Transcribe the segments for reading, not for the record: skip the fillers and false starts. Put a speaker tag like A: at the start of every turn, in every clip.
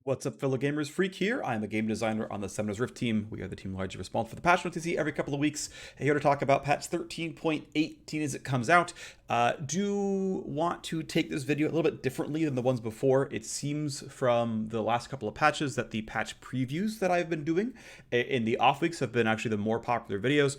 A: What's up, fellow gamers? Phreak here. I'm a game designer on the Summoner's Rift team. We are the team largely responsible for the patch notes you see every couple of weeks. Here to talk about patch 13.18 as it comes out. Do want to take this video a little bit differently than the ones before. It seems from the last couple of patches that the patch previews that I've been doing in the off weeks have been actually the more popular videos.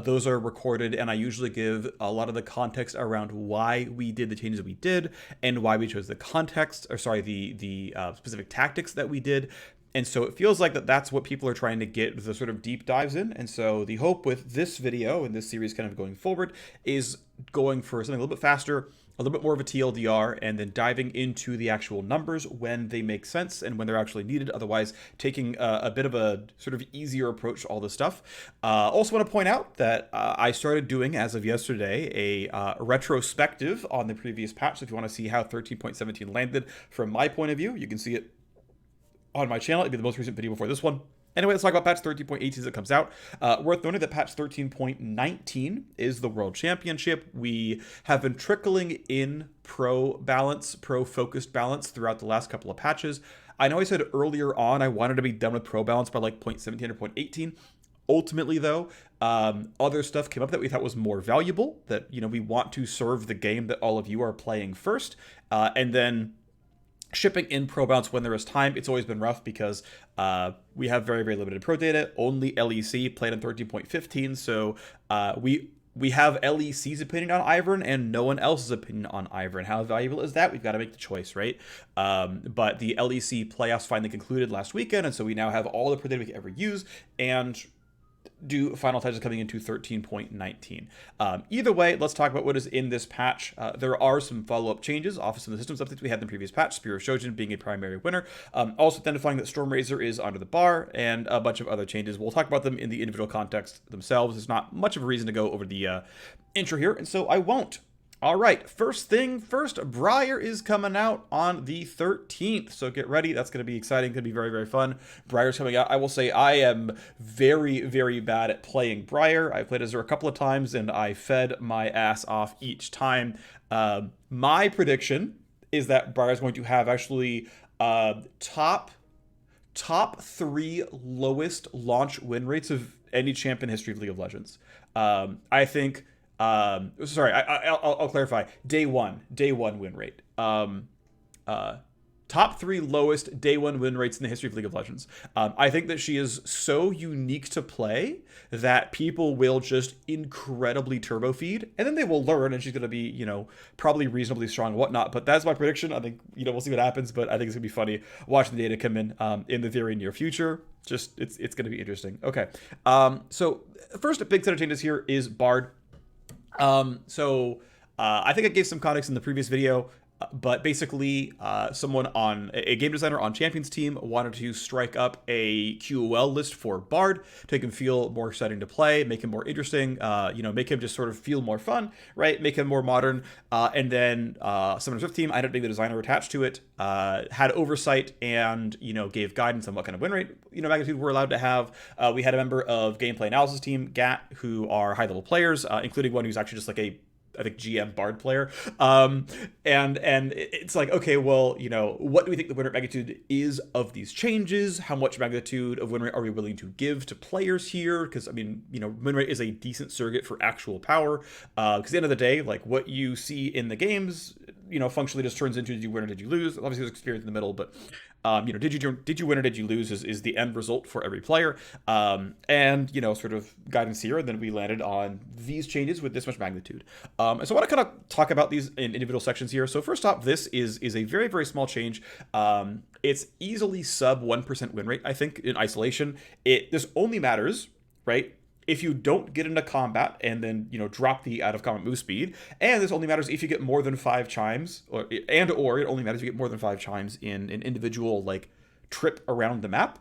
A: Those are recorded, and I usually give a lot of the context around why we did the changes we did and why we chose the context, or sorry, the specific tactics that we did. And so it feels like that's what people are trying to get the sort of deep dives in. And so the hope with this video and this series kind of going forward is going for something a little bit faster, a little bit more of a TLDR, and then diving into the actual numbers when they make sense and when they're actually needed. Otherwise, taking a bit of a sort of easier approach to all this stuff. Also want to point out that I started doing, as of yesterday, a retrospective on the previous patch. So if you want to see how 13.17 landed from my point of view, you can see it on my channel. It'd be the most recent video before this one. Anyway, let's talk about patch 13.18 as it comes out. Worth noting that patch 13.19 is the World Championship. We have been trickling in pro balance, pro focused balance throughout the last couple of patches. I know I said earlier on I wanted to be done with pro balance by like 0.17 or 0.18. Ultimately, though, other stuff came up that we thought was more valuable, that, we want to serve the game that all of you are playing first, and then shipping in pro bounce when there is time. It's always been rough because we have very, very limited pro data. Only LEC played on 13.15, so we have LEC's opinion on Ivern and no one else's opinion on Ivern. How valuable is that? We've got to make the choice, right? But the LEC playoffs finally concluded last weekend, and so we now have all the pro data we can ever use, and do final touches coming into 13.19. Either way, let's talk about what is in this patch. There are some follow-up changes off of some of the systems updates we had in the previous patch, Spear of Shojin being a primary winner. Also identifying that Stormrazor is under the bar, and a bunch of other changes. We'll talk about them in the individual context themselves. There's not much of a reason to go over the intro here, and so I won't. All right, first thing first, Briar is coming out on the 13th, so get ready. That's going to be exciting, going to be very, very fun. Briar's coming out. I will say I am very, very bad at playing Briar. I've played as her a couple of times, and I fed my ass off each time. My prediction is that Briar is going to have actually top 3 lowest launch win rates of any champ in history of League of Legends. I think... sorry, I'll clarify. Day one win rate. Top 3 lowest day 1 win rates in the history of League of Legends. I think that she is so unique to play that people will just incredibly turbo feed, and then they will learn, and she's going to be, probably reasonably strong and whatnot. But that's my prediction. I think, we'll see what happens, but I think it's going to be funny watching the data come in the very near future. Just, it's going to be interesting. Okay. So first, a big set of changes here is Bard. I think I gave some context in the previous video, but basically, a game designer on Champions team wanted to strike up a QOL list for Bard to make him feel more exciting to play, make him more interesting, make him just sort of feel more fun, right? Make him more modern. And then, Summoner's Rift team, I ended up being the designer attached to it, had oversight and, gave guidance on what kind of win rate, magnitude we're allowed to have. We had a member of gameplay analysis team, GAT, who are high level players, including one who's actually just like I think GM Bard player. And it's like, okay, well, what do we think the win rate magnitude is of these changes? How much magnitude of win rate are we willing to give to players here? Because, win rate is a decent surrogate for actual power. Because at the end of the day, like, what you see in the games, functionally just turns into, did you win or did you lose? Obviously, there's experience in the middle, but, did you win or did you lose is the end result for every player. And, sort of guidance here. And then we landed on these changes with this much magnitude. And so I want to kind of talk about these in individual sections here. So first off, this is a very, very small change. It's easily sub 1% win rate, I think, in isolation. This only matters, right, if you don't get into combat and then, drop the out of combat move speed. And this only matters if you get more than 5 chimes, or it only matters if you get more than 5 chimes in an individual, like, trip around the map.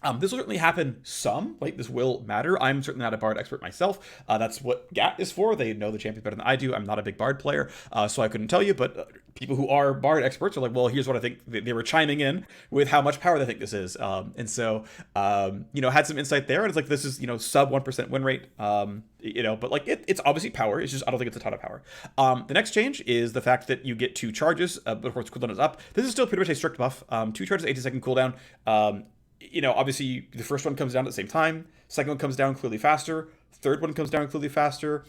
A: This will certainly happen some, like this will matter. I'm certainly not a Bard expert myself. That's what GAT is for. They know the champions better than I do. I'm not a big Bard player, so I couldn't tell you, but people who are Bard experts are like, well, here's what I think. They were chiming in with how much power they think this is. And so, had some insight there. And it's like, this is, sub 1% win rate, but like it's obviously power. It's just, I don't think it's a ton of power. The next change is the fact that you get 2 charges before its cooldown is up. This is still pretty much a strict buff. 2 charges, 18-second cooldown. Obviously the first one comes down at the same time. Second one comes down clearly faster. Third one comes down clearly faster.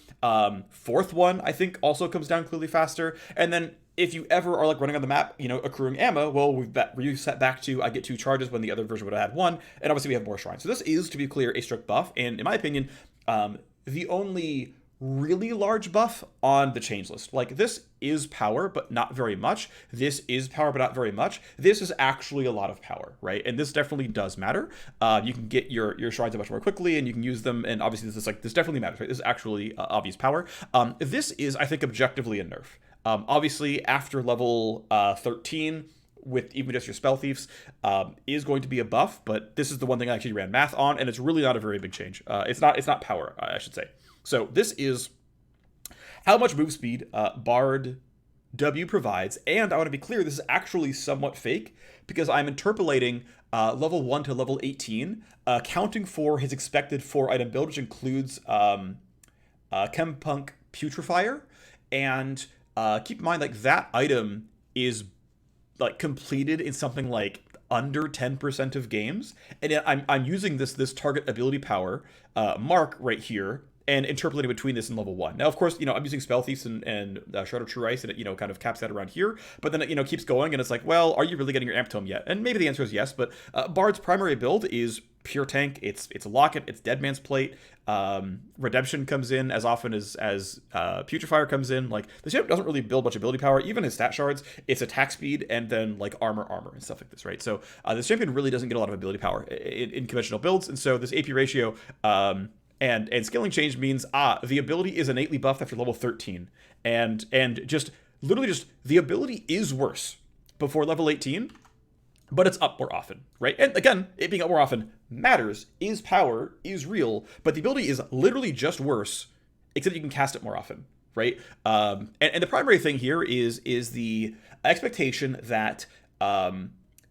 A: Fourth one, I think, also comes down clearly faster. And then if you ever are like running on the map, accruing ammo, well, we've reset back to I get 2 charges when the other version would have had 1. And obviously we have more shrines. So this is, to be clear, a strict buff. And in my opinion, the only really large buff on the change list. Like, this is power, but not very much. This is power, but not very much. This is actually a lot of power, right? And this definitely does matter. You can get your shrines much more quickly, and you can use them. And obviously, this definitely matters, right? This is actually obvious power. This is, I think, objectively a nerf. Obviously, after level 13, with even just your spell thieves, is going to be a buff. But this is the one thing I actually ran math on, and it's really not a very big change. It's not power, I should say. So this is how much move speed Bard W provides, and I want to be clear, this is actually somewhat fake, because I'm interpolating level 1 to level 18, accounting for his expected 4-item build, which includes Chempunk Putrefier, and keep in mind, like, that item is like completed in something like under 10% of games, and I'm using this target ability power mark right here, and interpolating between this and level 1. Now, of course, I'm using Spell Thieves and Shard of True Ice, and it, kind of caps that around here. But then it, keeps going, and it's like, well, are you really getting your Amp Tome yet? And maybe the answer is yes, but Bard's primary build is pure tank. It's a Locket, it's Dead Man's Plate. Redemption comes in as often as Putrefier comes in. Like, the champ doesn't really build much ability power. Even his stat shards, it's attack speed and then like armor and stuff like this, right? So this champion really doesn't get a lot of ability power in conventional builds, and so this AP ratio and scaling change means the ability is innately buffed after level 13, and just literally just the ability is worse before level 18, but it's up more often, right? And again, it being up more often matters, is power, is real, but the ability is literally just worse, except you can cast it more often, right? And the primary thing here is the expectation that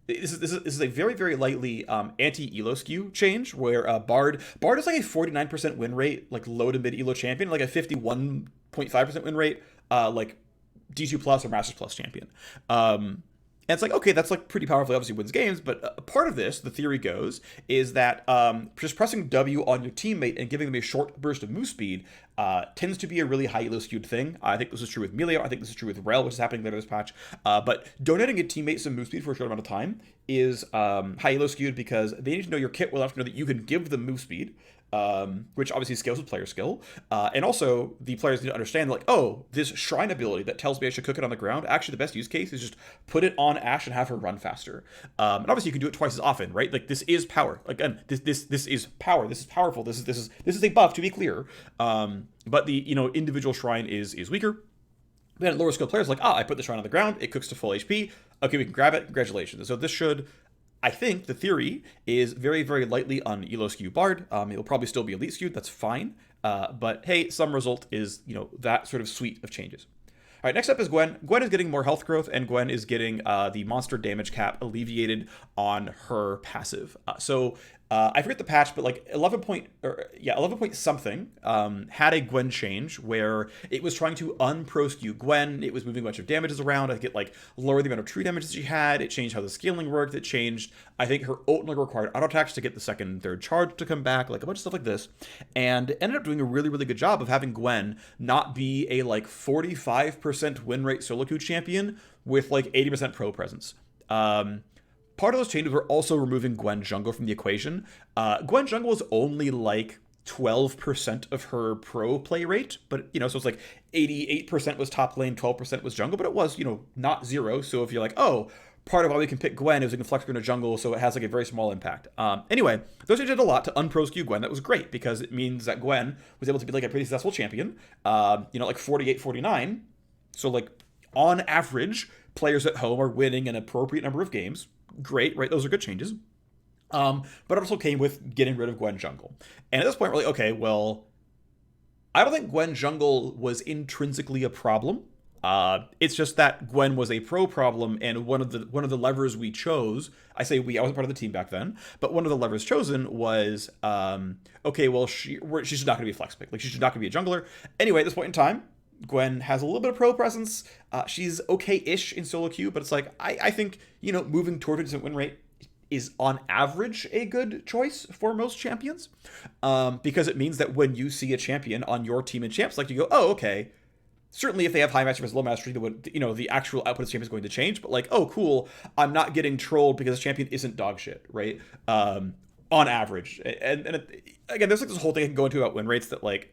A: this is a very, very lightly anti-elo skew change, where Bard is like a 49% win rate, like low to mid elo champion, like a 51.5% win rate, like D2 plus or Masters plus champion. And it's like, okay, that's like pretty powerful, obviously wins games, but part of this, the theory goes, is that just pressing W on your teammate and giving them a short burst of move speed tends to be a really high elo skewed thing. I think this is true with Melio. I think this is true with Rell, which is happening later this patch. But donating a teammate some move speed for a short amount of time is high elo skewed, because they need to know your kit well enough to know that you can give them move speed. Which obviously scales with player skill. And also, the players need to understand, like, oh, this shrine ability that tells me I should cook it on the ground, actually the best use case is just put it on Ashe and have her run faster. And obviously you can do it twice as often, right? Like, this is power. Again, this is power. This is powerful. This is a buff, to be clear. But the, individual shrine is weaker. Then lower skill players like, I put the shrine on the ground, it cooks to full HP. Okay, we can grab it. Congratulations. And so this should, I think the theory is very, very lightly on elo skew Bard. It will probably still be elite skewed. That's fine. But hey, some result is, that sort of suite of changes. All right, next up is Gwen. Gwen is getting more health growth, and Gwen is getting the monster damage cap alleviated on her passive. I forget the patch, but like 11 point something had a Gwen change where it was trying to unpro skew Gwen. It was moving a bunch of damages around. I think it lowered the amount of true damage that she had. It changed how the scaling worked. It changed, I think, her ult required auto attacks to get the second and third charge to come back, like a bunch of stuff like this, and ended up doing a really, really good job of having Gwen not be a 45% win rate solo queue champion with 80% pro presence. Part of those changes were also removing Gwen Jungle from the equation. Gwen Jungle was only 12% of her pro play rate, but so it's 88% was top lane, 12% was jungle, but it was not zero. So if you're part of why we can pick Gwen is we can flex her into jungle, so it has a very small impact. Anyway, those changes did a lot to unpro skew Gwen. That was great, because it means that Gwen was able to be a pretty successful champion. 48-49. So on average, players at home are winning an appropriate number of games. Great, right? Those are good changes. But it also came with getting rid of Gwen Jungle. And at this point, we're like, okay, well, I don't think Gwen Jungle was intrinsically a problem. It's just that Gwen was a pro problem, and one of the levers we chose. I say we. I wasn't part of the team back then, but one of the levers chosen was okay. Well, she's not going to be a flex pick. Like she's not going to be a jungler. Anyway, at this point in time, Gwen has a little bit of pro presence. She's okay-ish in solo queue, but it's like I think moving toward a decent win rate is on average a good choice for most champions, because it means that when you see a champion on your team in champs, like you go, oh okay. Certainly, if they have high mastery versus low mastery, the actual output of the champion is going to change. But like, oh, cool, I'm not getting trolled because the champion isn't dog shit, right? On average, again, there's like this whole thing I can go into about win rates that like,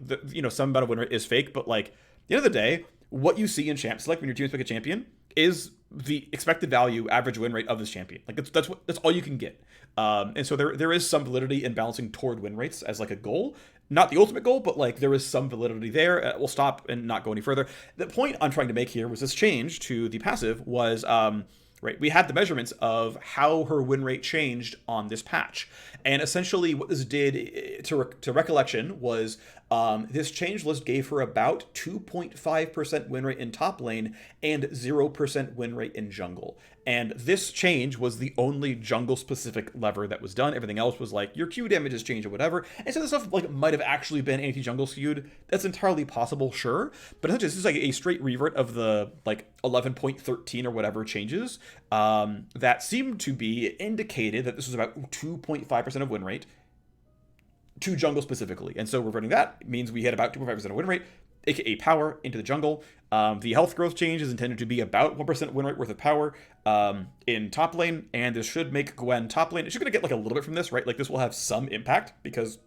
A: some amount of win rate is fake, but like, at the end of the day, what you see in champs, like when your teams pick a champion, is the expected value average win rate of this champion. Like that's all you can get. And so there is some validity in balancing toward win rates as like a goal. Not the ultimate goal, but like there is some validity there. We'll stop and not go any further. The point I'm trying to make here was this change to the passive was, right, we had the measurements of how her win rate changed on this patch. And essentially what this did, to recollection, was this change list gave her about 2.5% win rate in top lane and 0% win rate in jungle. And this change was the only jungle-specific lever that was done. Everything else was like, your Q damage has changed or whatever. And so this stuff like might have actually been anti-jungle skewed. That's entirely possible, sure. But essentially, this is like a straight revert of the like 11.13 or whatever changes that seemed to be indicated that this was about 2.5% of win rate to jungle specifically. And so reverting that means we had about 2.5% of win rate, aka power, into the jungle. The health growth change is intended to be about 1% win rate worth of power in top lane, and this should make Gwen top lane. She's going to get like a little bit from this, right? Like this will have some impact because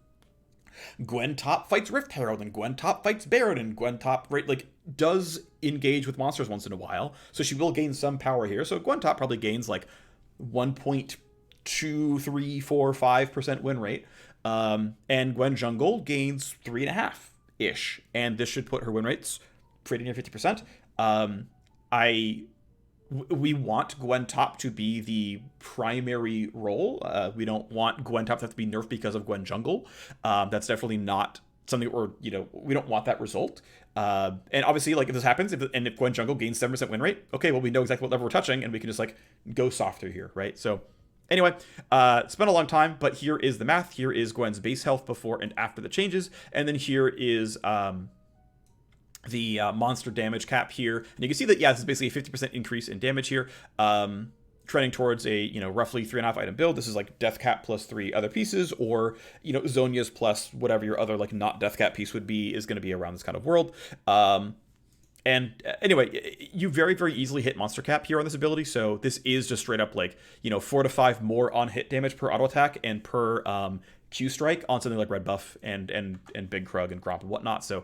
A: Gwen top fights Rift Herald, and Gwen top fights Baron, and Gwen top, right, like does engage with monsters once in a while. So she will gain some power here. So Gwen top probably gains like 1.2345% win rate. And Gwen jungle gains 3.5-ish, and this should put her win rates pretty near 50%. We want Gwen top to be the primary role. We don't want Gwen top to have to be nerfed because of Gwen jungle. That's definitely not something, or we don't want that result. And obviously, like if this happens, if Gwen jungle gains 7% win rate, okay, well we know exactly what level we're touching, and we can just like go softer here, right? So. Anyway, spent a long time, but here is the math. Here is Gwen's base health before and after the changes. And then here is the monster damage cap here. And you can see that, yeah, this is basically a 50% increase in damage here. Trending towards a, roughly 3.5 item build. This is like death cap plus 3 other pieces, or, Zonia's plus whatever your other like not death cap piece would be, is going to be around this kind of world. And anyway, you very, very easily hit monster cap here on this ability. So this is just straight up like, 4 to 5 more on hit damage per auto attack and per Q strike on something like Red Buff and Big Krug and Gromp and whatnot. So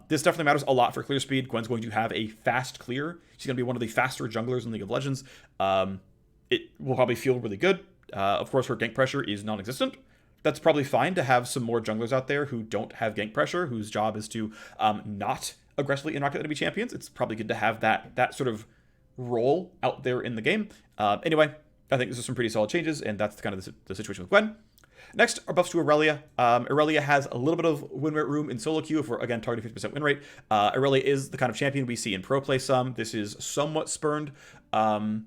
A: this definitely matters a lot for clear speed. Gwen's going to have a fast clear. She's going to be one of the faster junglers in League of Legends. It will probably feel really good. Of course, her gank pressure is non-existent. That's probably fine to have some more junglers out there who don't have gank pressure, whose job is to not aggressively interact with enemy champions. It's probably good to have that sort of role out there in the game. Anyway, I think this is some pretty solid changes, and that's kind of the situation with Gwen. Next are buffs to Irelia. Irelia has a little bit of win rate room in solo queue if we're, again, targeting 50% win rate. Irelia is the kind of champion we see in pro play some. This is somewhat spurred on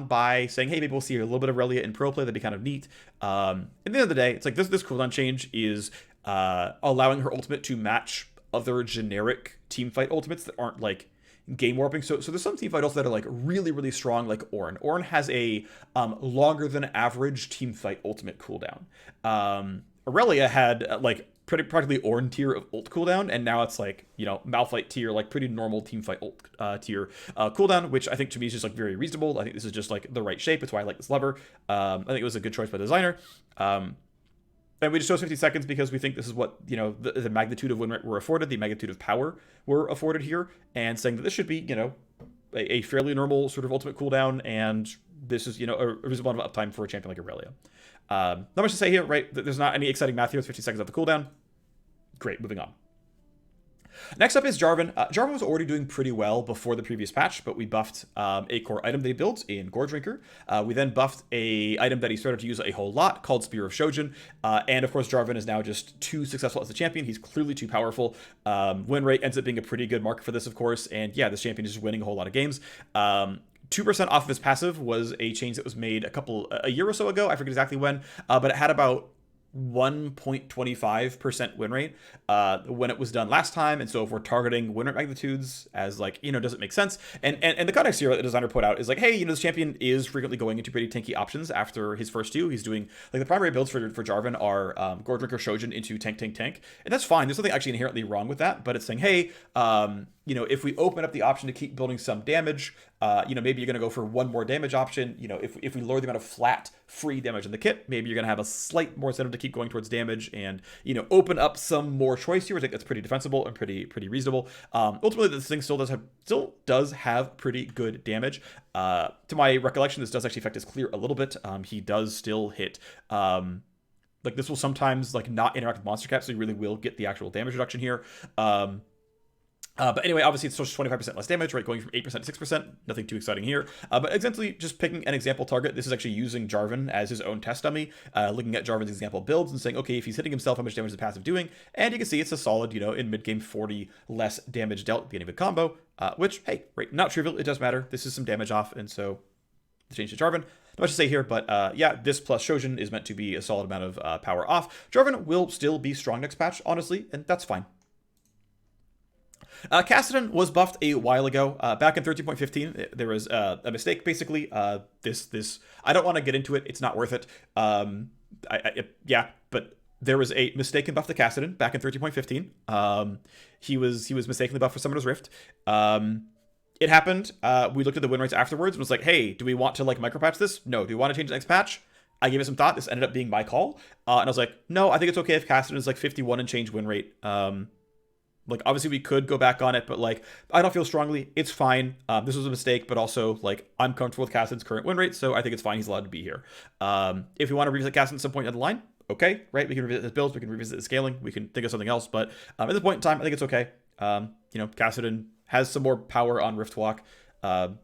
A: by saying, hey, maybe we'll see a little bit of Irelia in pro play. That'd be kind of neat. At the end of the day, it's like this cooldown change is allowing her ultimate to match other generic teamfight ultimates that aren't like game warping. So there's some teamfight ultimates that are like really, really strong, like Ornn. Ornn has a longer than average teamfight ultimate cooldown. Irelia had like practically Ornn tier of ult cooldown, and now it's like, Malphite tier, like pretty normal teamfight ult tier cooldown, which I think to me is just like very reasonable. I think this is just like the right shape. It's why I like this lever. I think it was a good choice by the designer. And we just chose 50 seconds because we think this is what, the magnitude of win rate we're afforded, the magnitude of power we're afforded here, and saying that this should be, a fairly normal sort of ultimate cooldown, and this is, a reasonable amount of uptime for a champion like Irelia. Not much to say here, right? There's not any exciting math here. It's 50 seconds of the cooldown. Great, moving on. Next up is Jarvan. Jarvan was already doing pretty well before the previous patch, but we buffed a core item that he builds in Gore Drinker. We then buffed a item that he started to use a whole lot called Spear of Shojin. And of course, Jarvan is now just too successful as a champion. He's clearly too powerful. Win rate ends up being a pretty good marker for this, of course. And yeah, this champion is just winning a whole lot of games. 2% off of his passive was a change that was made a year or so ago. I forget exactly when, but it had about 1.25% win rate when it was done last time. And so if we're targeting win rate magnitudes as like, does it make sense? And the context here that the designer put out is like, hey, this champion is frequently going into pretty tanky options after his first two. He's doing like the primary builds for Jarvan are Gore Drinker Shojin into tank. And that's fine. There's nothing actually inherently wrong with that, but it's saying, hey, if we open up the option to keep building some damage, maybe you're going to go for one more damage option. If we lower the amount of flat free damage in the kit, maybe you're going to have a slight more incentive to keep going towards damage and, open up some more choice here. I think that's pretty defensible and pretty reasonable. Ultimately, this thing still does have pretty good damage. To my recollection, this does actually affect his clear a little bit. He does still hit, like this will sometimes like not interact with monster cap, so you really will get the actual damage reduction here. But anyway, obviously it's just 25% less damage, right? Going from 8% to 6%, nothing too exciting here. But essentially just picking an example target. This is actually using Jarvan as his own test dummy, looking at Jarvan's example builds and saying, okay, if he's hitting himself, how much damage is the passive doing? And you can see it's a solid, in mid-game 40 less damage dealt at the end of a combo, which, hey, right, not trivial. It does matter. This is some damage off, and so the change to Jarvan. Not much to say here, but yeah, this plus Shojin is meant to be a solid amount of power off. Jarvan will still be strong next patch, honestly, and that's fine. Kassadin was buffed a while ago. Back in 13.15, there was a mistake, basically. This I don't want to get into it. It's not worth it. But there was a mistaken buff to Kassadin back in 13.15. He was mistakenly buffed for Summoner's Rift. It happened. We looked at the win rates afterwards and was like, hey, do we want to micropatch this? No. Do we want to change the next patch? I gave it some thought. This ended up being my call. And I was like, no, I think it's okay if Kassadin is 51 and change win rate. Obviously we could go back on it, but I don't feel strongly. It's fine. This was a mistake, but also I'm comfortable with Kassadin's current win rate, so I think it's fine. He's allowed to be here. If we want to revisit Kassadin at some point down the line, okay, right? We can revisit his builds, we can revisit the scaling, we can think of something else, but at this point in time, I think it's okay. Kassadin has some more power on Riftwalk.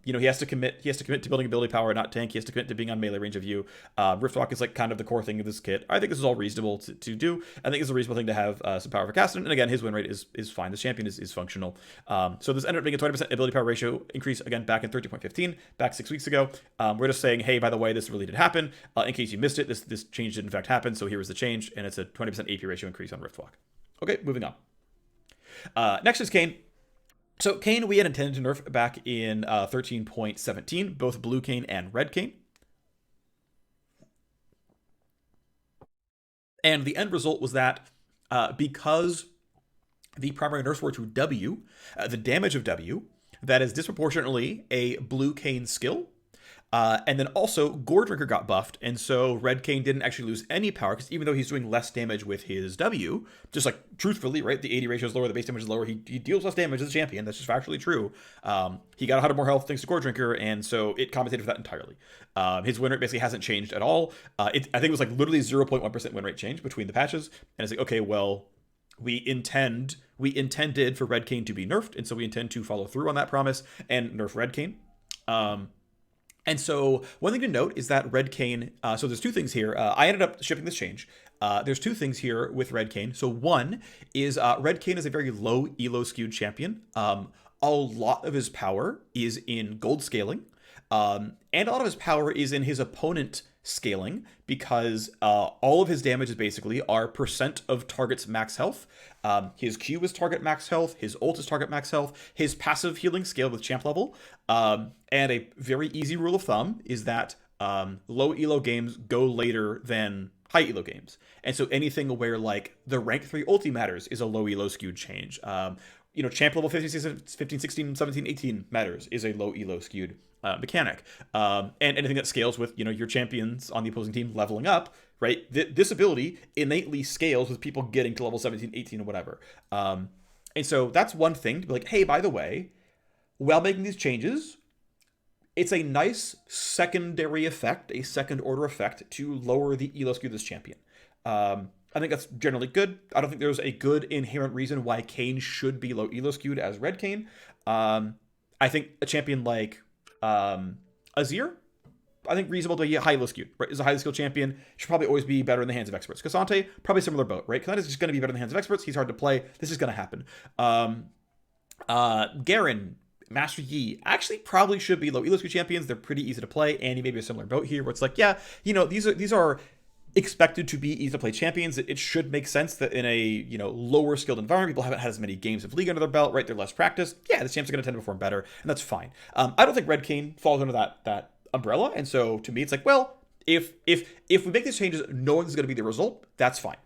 A: He has to commit to building ability power, not tank. He has to commit to being on melee range of you. Riftwalk is kind of the core thing of this kit. I think this is all reasonable to do. I think it's a reasonable thing to have some power for Kassadin. And again, his win rate is fine. This champion is functional. So this ended up being a 20% ability power ratio increase, again, back in 13.15, back 6 weeks ago. We're just saying, hey, by the way, this really did happen. In case you missed it, this change did in fact happen. So here was the change, and it's a 20% AP ratio increase on Riftwalk. Okay, moving on. Nexus Kane. So Kane, we had intended to nerf back in 13.17, both blue Kane and red Kane. And the end result was that because the primary nerfs were to W, the damage of W, that is disproportionately a blue Kane skill. And then also Gore Drinker got buffed, and so red Kane didn't actually lose any power, because even though he's doing less damage with his W, just truthfully, right, the 80 ratio is lower, the base damage is lower, he deals less damage as a champion. That's just factually true. He got 100 more health thanks to Gore Drinker, and so it compensated for that entirely. His win rate basically hasn't changed at all. I think it was literally 0.1% win rate change between the patches, and it's okay, well, we intended for red Kane to be nerfed, and so we intend to follow through on that promise and nerf red Kane. And so one thing to note is that red Kane, so there's two things here. I ended up shipping this change. There's two things here with red Kane. So one is red Kane is a very low elo skewed champion. A lot of his power is in gold scaling. And a lot of his power is in his opponent scaling, because all of his damage is basically are percent of target's max health. His Q is target max health, his ult is target max health, his passive healing scaled with champ level. And a very easy rule of thumb is that low elo games go later than high elo games. And so anything where the rank 3 ulti matters is a low elo skewed change. Champ level 15, 16, 17, 18 matters is a low elo skewed mechanic. And anything that scales with, your champions on the opposing team leveling up, right? This ability innately scales with people getting to level 17, 18, or whatever. And so that's one thing to be hey, by the way, while making these changes, it's a nice secondary effect, a second order effect to lower the elo skew of this champion. I think that's generally good. I don't think there's a good inherent reason why Kane should be low elo skewed as red Kane. I think a champion like Azir, I think reasonable to be highly skewed, right? Is a highly skilled champion, should probably always be better in the hands of experts. Cassante, probably similar boat, right? Cassante is just going to be better in the hands of experts. He's hard to play. This is going to happen. Garen, Master Yi, actually probably should be low elo skewed champions. They're pretty easy to play. Andy maybe a similar boat here, where it's like, yeah, these are expected to be easy to play champions. It should make sense that in a lower skilled environment, people haven't had as many games of League under their belt, right? They're less practiced. Yeah, the champs are going to tend to perform better, and that's fine. I don't think Red Kane falls under that umbrella, and so to me, it's like, well, if we make these changes knowing this is going to be the result, that's fine.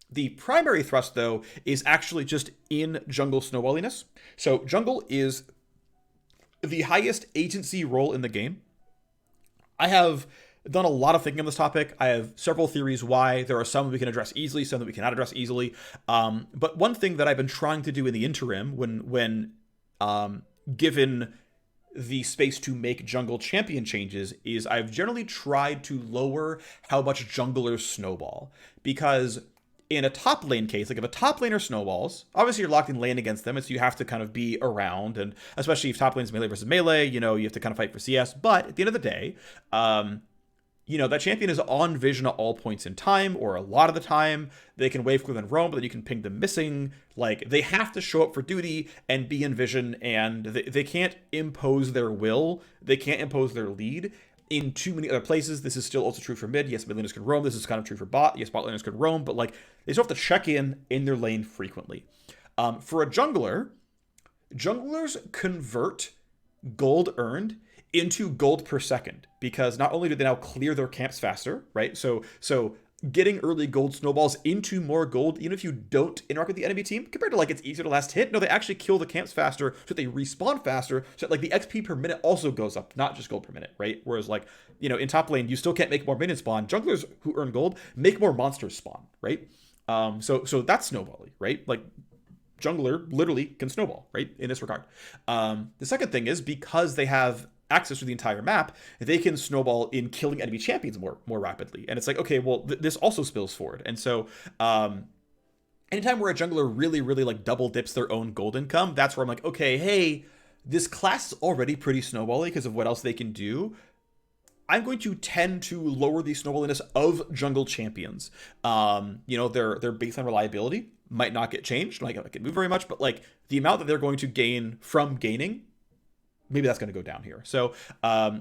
A: The primary thrust, though, is actually just in jungle snowballiness. So jungle is the highest agency role in the game. I have done a lot of thinking on this topic. I have several theories why. There are some we can address easily, some that we cannot address easily. But one thing that I've been trying to do in the interim, when given the space to make jungle champion changes, is I've generally tried to lower how much junglers snowball. Because in a top lane case, like if a top laner snowballs, obviously you're locked in lane against them, and so you have to kind of be around, and especially if top lane's melee versus melee, you have to kind of fight for CS. But at the end of the day, that champion is on vision at all points in time, or a lot of the time. They can wave clear and roam, but then you can ping them missing. Like, they have to show up for duty and be in vision, and they can't impose their will. They can't impose their lead in too many other places. This is still also true for mid. Yes, mid laners can roam. This is kind of true for bot. Yes, bot laners can roam, but like, they still have to check in their lane frequently. For a jungler, junglers convert gold earned into gold per second, because not only do they now clear their camps faster, right? So getting early gold snowballs into more gold, even if you don't interact with the enemy team, compared to like it's easier to last hit. No, they actually kill the camps faster, so that they respawn faster, so that like the XP per minute also goes up, not just gold per minute, right? Whereas like, in top lane, you still can't make more minions spawn. Junglers who earn gold make more monsters spawn, right? So that's snowballing, right? Like, jungler literally can snowball, right? In this regard. The second thing is, because they have access to the entire map, they can snowball in killing enemy champions more rapidly. And it's like, okay, well, this also spills forward. And so anytime where a jungler really like double dips their own gold income, that's where I'm like, okay, hey, this class is already pretty snowbally because of what else they can do. I'm going to tend to lower the snowballiness of jungle champions. Their baseline reliability might not get changed, like it can move very much, but like the amount that they're going to gain from gaining, maybe that's going to go down here. So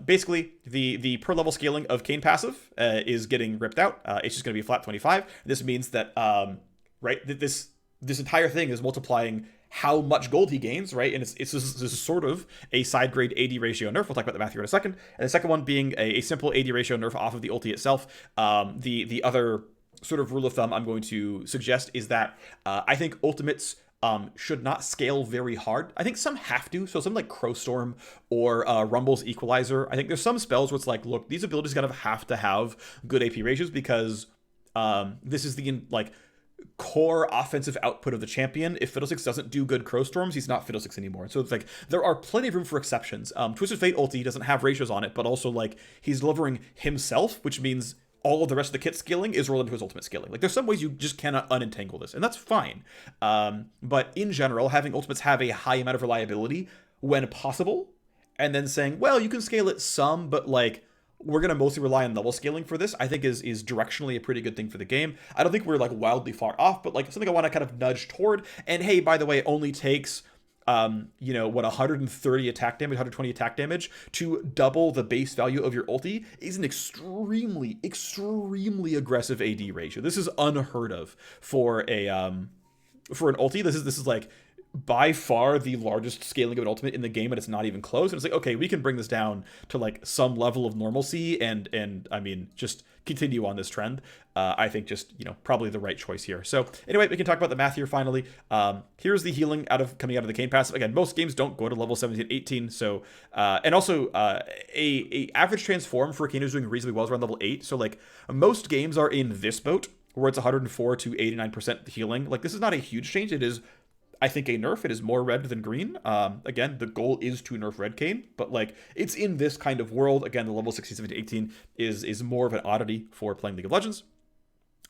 A: basically, the per level scaling of Kane passive is getting ripped out. It's just going to be a flat 25. This means that this entire thing is multiplying how much gold he gains, right? And this is sort of a side grade AD ratio nerf. We'll talk about the math here in a second. And the second one being a simple AD ratio nerf off of the ulti itself. The other sort of rule of thumb I'm going to suggest is that I think ultimates should not scale very hard. I think some have to. So something like Crowstorm or Rumble's Equalizer. I think there's some spells where it's like, look, these abilities kind of have to have good AP ratios, because this is the core offensive output of the champion. If Fiddlesticks doesn't do good Crowstorms, he's not Fiddlesticks anymore. So it's like, there are plenty of room for exceptions. Twisted Fate ulti doesn't have ratios on it, but also like he's delivering himself, which means all of the rest of the kit scaling is rolled into his ultimate scaling. Like, there's some ways you just cannot unentangle this, and that's fine. But in general, having ultimates have a high amount of reliability when possible, and then saying, well, you can scale it some, but like, we're going to mostly rely on level scaling for this, I think is directionally a pretty good thing for the game. I don't think we're like wildly far off, but like something I want to kind of nudge toward. And hey, by the way, it only takes 130 attack damage, 120 attack damage to double the base value of your ulti is an extremely aggressive AD ratio. This is unheard of for an ulti. This is like by far the largest scaling of an ultimate in the game, and it's not even close. And it's like, okay, we can bring this down to like some level of normalcy, and I mean, just continue on this trend. I think just, probably the right choice here. So anyway, we can talk about the math here finally. Here's the healing coming out of the Kane passive. Again, most games don't go to level 17, 18. So, and also a average transform for Kane is doing reasonably well is around level 8. So like most games are in this boat where it's 104 to 89% healing. Like, this is not a huge change. It is, I think, a nerf. It is more red than green. Again, the goal is to nerf red Kane, but like, it's in this kind of world. Again, the level 16, 17, 18 is more of an oddity for playing League of Legends.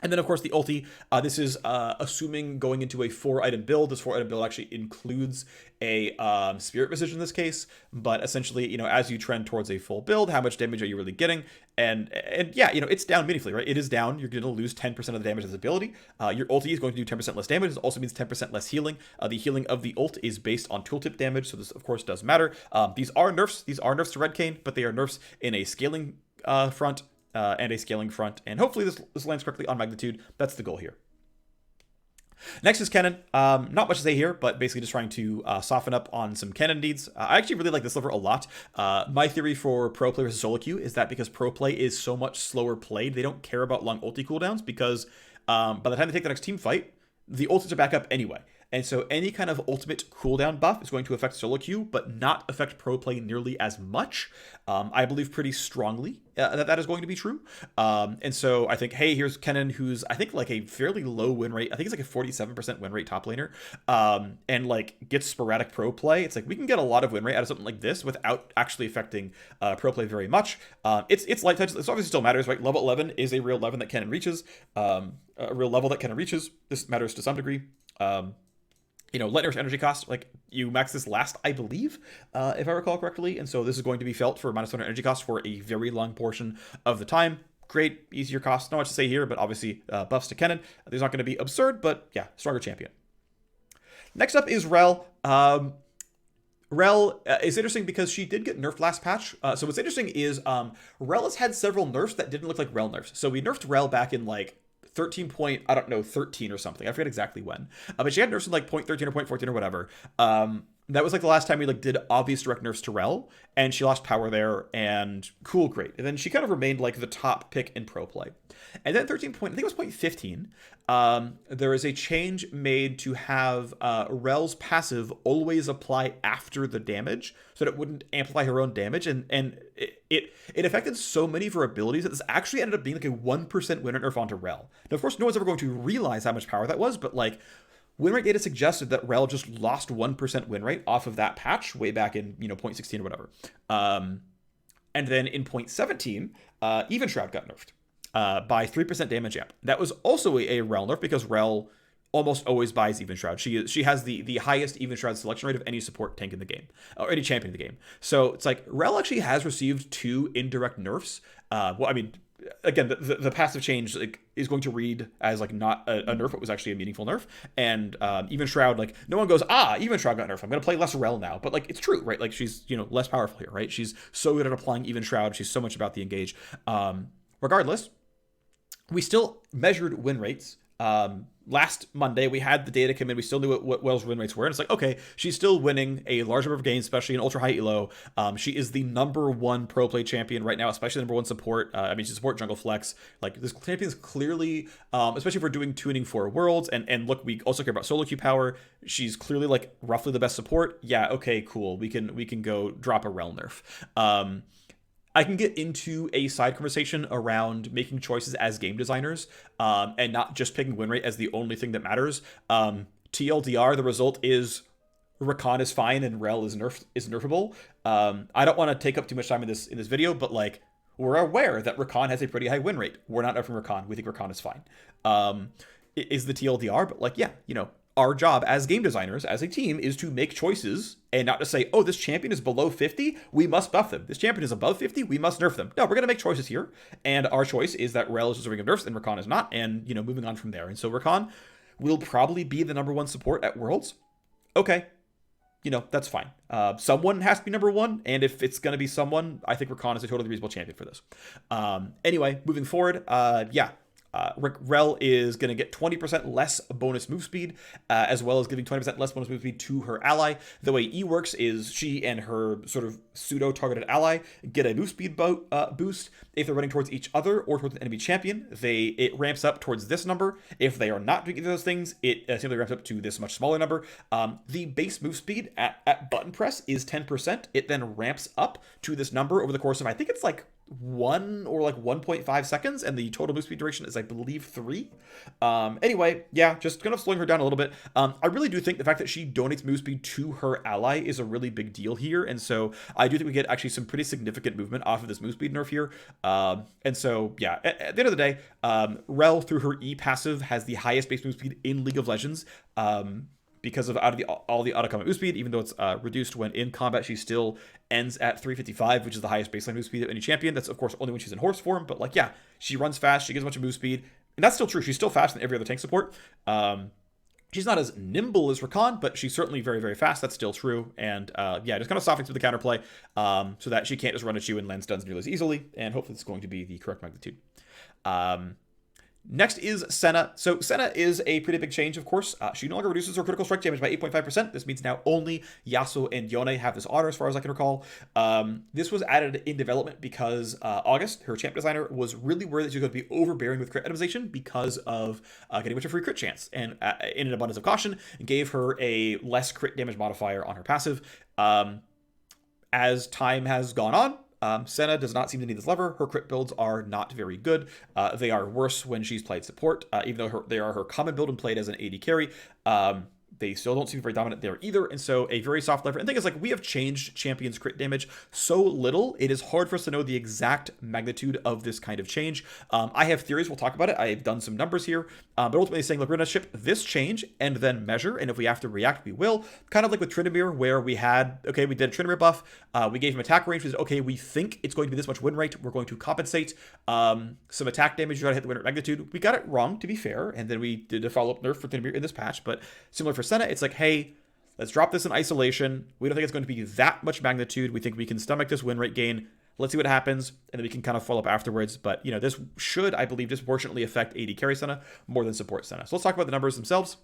A: And then, of course, the ulti. This is assuming going into a 4-item build. This 4-item build actually includes a Spirit Visage in this case. But essentially, as you trend towards a full build, how much damage are you really getting? And yeah, it's down meaningfully, right? It is down. You're going to lose 10% of the damage as ability. Your ulti is going to do 10% less damage. This also means 10% less healing. The healing of the ult is based on tooltip damage, so this, of course, does matter. These are nerfs. These are nerfs to Red Kane, but they are nerfs in a scaling front. And a scaling front, and hopefully this lands correctly on magnitude. That's the goal here. Nexus Kane, not much to say here, but basically just trying to soften up on some Kane needs. I actually really like this sliver a lot. My theory for pro play versus solo queue is that because pro play is so much slower played, they don't care about long ulti cooldowns because by the time they take the next team fight, the ultis are back up anyway. And so any kind of ultimate cooldown buff is going to affect solo queue, but not affect pro play nearly as much. I believe pretty strongly that is going to be true. And so I think, hey, here's Kennen, who's I think like a fairly low win rate. I think he's like a 47% win rate top laner, and like gets sporadic pro play. It's like we can get a lot of win rate out of something like this without actually affecting pro play very much. It's light touch. This obviously still matters, right? Level 11 is a real 11 that Kennen reaches, a real level that Kennen reaches. This matters to some degree. Let nurse energy cost, like you max this last, I believe, if I recall correctly. And so this is going to be felt for -100 energy cost for a very long portion of the time. Great, easier cost. Not much to say here, but obviously buffs to Kennen. These aren't going to be absurd, but yeah, stronger champion. Next up is Rell. Rell is interesting because she did get nerfed last patch. So what's interesting is Rell has had several nerfs that didn't look like Rell nerfs. So we nerfed Rell back in like 13 or something. I forget exactly when. But she had nerfs in like 0.13 or 0.14 or whatever. That was like the last time we like did obvious direct nerfs to Rell, and she lost power there, and cool, great. And then she kind of remained like the top pick in pro play. And then 13 point, I think it was 0.15, there is a change made to have Rell's passive always apply after the damage, so that it wouldn't amplify her own damage, and it affected so many of her abilities that this actually ended up being like a 1% win rate nerf onto Rell. Now, of course, no one's ever going to realize how much power that was, but like, win rate data suggested that Rell just lost 1% win rate off of that patch way back in 0.16 or whatever. And then in 0.17, Even Shroud got nerfed by 3% damage amp. That was also a Rell nerf because Rell almost always buys Even Shroud. She has the highest Even Shroud selection rate of any support tank in the game, or any champion in the game. So it's like Rell actually has received 2 indirect nerfs. Well, I mean, again, the passive change like is going to read as like not a nerf, but was actually a meaningful nerf. And Even Shroud, like no one goes, Even Shroud got nerfed, I'm gonna play less Rell now. But like it's true, right? Like she's less powerful here, right? She's so good at applying Even Shroud. She's so much about the engage. Regardless, we still measured win rates. Last Monday, we had the data come in. We still knew what Rell's win rates were. And it's like, okay, she's still winning a large number of games, especially in ultra high elo. She is the #1 pro play champion right now, especially #1 support. She support jungle flex. Like this champion is clearly, especially if we're doing tuning for worlds. And look, we also care about solo queue power. She's clearly like roughly the best support. Yeah, okay, cool. We can go drop a Rell nerf. I can get into a side conversation around making choices as game designers, and not just picking win rate as the only thing that matters. TLDR, the result is Rakan is fine and Rell is nerfable. I don't want to take up too much time in this video, but like we're aware that Rakan has a pretty high win rate. We're not nerfing Rakan. We think Rakan is fine. Is the TLDR, but like, yeah, our job as game designers, as a team, is to make choices and not to say, oh, this champion is below 50, we must buff them. This champion is above 50, we must nerf them. No, we're going to make choices here. And our choice is that Rell is deserving of nerfs and Rakan is not. And, moving on from there. And so Rakan will probably be the #1 support at Worlds. Okay. That's fine. Someone has to be #1. And if it's going to be someone, I think Rakan is a totally reasonable champion for this. Anyway, moving forward, Rell is going to get 20% less bonus move speed, as well as giving 20% less bonus move speed to her ally. The way E works is she and her sort of pseudo-targeted ally get a move speed boost. If they're running towards each other or towards an enemy champion, it ramps up towards this number. If they are not doing either of those things, it simply ramps up to this much smaller number. The base move speed at button press is 10%. It then ramps up to this number over the course of, I think it's like 1 or like 1.5 seconds, and the total move speed duration is, I believe, 3. Anyway, yeah, just kind of slowing her down a little bit. I really do think the fact that she donates move speed to her ally is a really big deal here, and so I do think we get actually some pretty significant movement off of this move speed nerf here. And so, yeah, at the end of the day, Rell, through her E passive, has the highest base move speed in League of Legends. Because of all the auto combat move speed, even though it's reduced when in combat, she still ends at 355, which is the highest baseline move speed of any champion. That's, of course, only when she's in horse form, but like, yeah, she runs fast, she gets a bunch of move speed, and that's still true. She's still faster than every other tank support. She's not as nimble as Rakan, but she's certainly very, very fast. That's still true. And yeah, just kind of softening through the counterplay so that she can't just run at you and land stuns nearly as easily, and hopefully it's going to be the correct magnitude. Next is Senna. So Senna is a pretty big change, of course. She no longer reduces her critical strike damage by 8.5%. This means now only Yasuo and Yone have this honor, as far as I can recall. This was added in development because August, her champ designer, was really worried that she was going to be overbearing with crit itemization because of getting a bunch of free crit chance. And in an abundance of caution, gave her a less crit damage modifier on her passive. As time has gone on, Senna does not seem to need this lever. Her crit builds are not very good. They are worse when she's played support, even though they are her common build and played as an AD carry. They still don't seem very dominant there either, and so a very soft lever. And the thing is, like, we have changed champions' crit damage so little, it is hard for us to know the exact magnitude of this kind of change. I have theories, we'll talk about it. I've done some numbers here, but ultimately saying, look, we're going to ship this change and then measure, and if we have to react, we will. Kind of like with Tryndamere, where we had, okay, we did a Tryndamere buff, we gave him attack range, we said, okay, we think it's going to be this much win rate, we're going to compensate some attack damage, you got to hit the win rate magnitude. We got it wrong, to be fair, and then we did a follow-up nerf for Tryndamere in this patch, but similar for Senna, it's like, hey, let's drop this in isolation. We don't think it's going to be that much magnitude. We think we can stomach this win rate gain. Let's see what happens, and then we can kind of follow up afterwards. But, you know, this should, I believe, disproportionately affect AD carry Senna more than support Senna. So let's talk about the numbers themselves.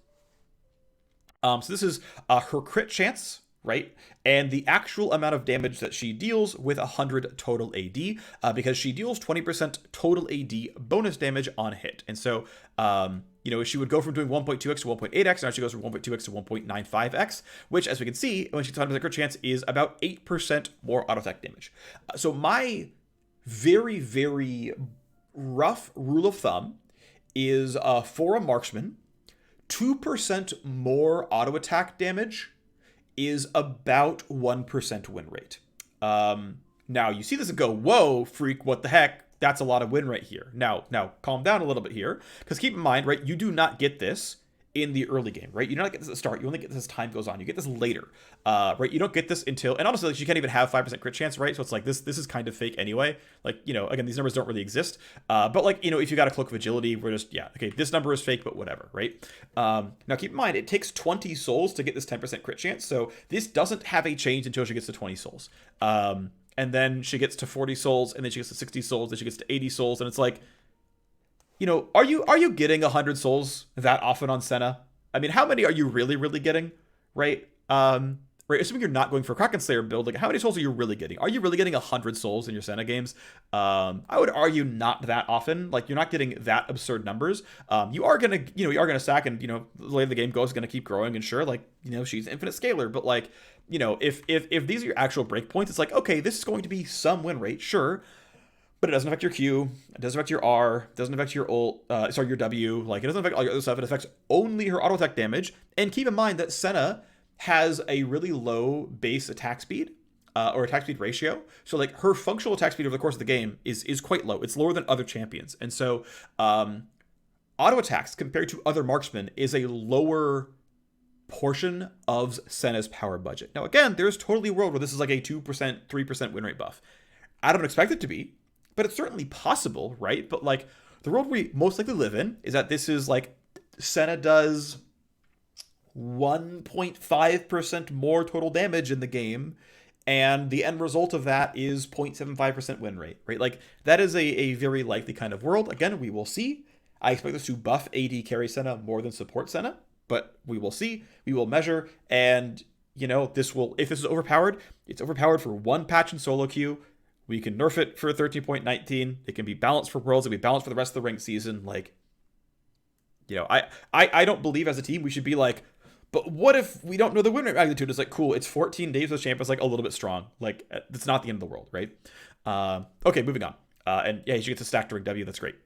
A: So this is her crit chance, right? And the actual amount of damage that she deals with 100 total AD, because she deals 20% total AD bonus damage on hit. And so, you know, she would go from doing 1.2x to 1.8x, now she goes from 1.2x to 1.95x, which, as we can see, when she's 100% crit chance, is about 8% more auto attack damage. So my very, very rough rule of thumb is for a marksman, 2% more auto attack damage is about 1% win rate. Now, you see this and go, whoa, Phreak, what the heck? That's a lot of win rate here. Now, calm down a little bit here, because keep in mind, right, you do not get this in the early game, right? You do not get this at the start. You only get this as time goes on. You get this later, right? You don't get this until, and honestly, like, you can't even have 5% crit chance, right? So it's like, this is kind of fake anyway. Like, you know, again, these numbers don't really exist. But like, you know, if you got a Cloak of Agility, we're just, yeah, okay, this number is fake, but whatever, right? Now keep in mind, it takes 20 souls to get this 10% crit chance. So this doesn't have a change until she gets to 20 souls. And then she gets to 40 souls, and then she gets to 60 souls, then she gets to 80 souls, and it's like, you know, are you getting 100 souls that often on Senna? I mean, how many are you really getting, right? Right, assuming you're not going for a Kraken Slayer build, like, how many souls are you really getting? Are you really getting 100 souls in your Senna games? I would argue not that often. Like, you're not getting that absurd numbers. You are gonna stack, and, you know, the way the game goes, gonna keep growing, and sure, like, you know, she's infinite scalar, but like, you know, if these are your actual breakpoints, it's like, okay, this is going to be some win rate, sure, but it doesn't affect your Q, it doesn't affect your R, it doesn't affect your ult, your W, like, it doesn't affect all your other stuff, it affects only her auto attack damage. And keep in mind that Senna has a really low base attack speed, or attack speed ratio. So like, her functional attack speed over the course of the game is quite low. It's lower than other champions. And so auto attacks compared to other marksmen is a lower portion of Senna's power budget. Now again, there's totally a world where this is like a 2%, 3% win rate buff. I don't expect it to be, but it's certainly possible, right? But like, the world we most likely live in is that this is like, Senna does 1.5% more total damage in the game, and the end result of that is 0.75% win rate, right? Like, that is a very likely kind of world. Again, we will see. I expect this to buff AD carry Senna more than support Senna, but we will see. We will measure, and, you know, this will, if this is overpowered, it's overpowered for one patch in solo queue. We can nerf it for 13.19. It can be balanced for Worlds. It can be balanced for the rest of the ranked season. Like, you know, I don't believe as a team we should be like, but what if we don't know the win rate magnitude? It's like, cool, it's 14 days with champ is like a little bit strong. Like, it's not the end of the world, right? Okay, moving on. And yeah, you should get to stack during W. That's great.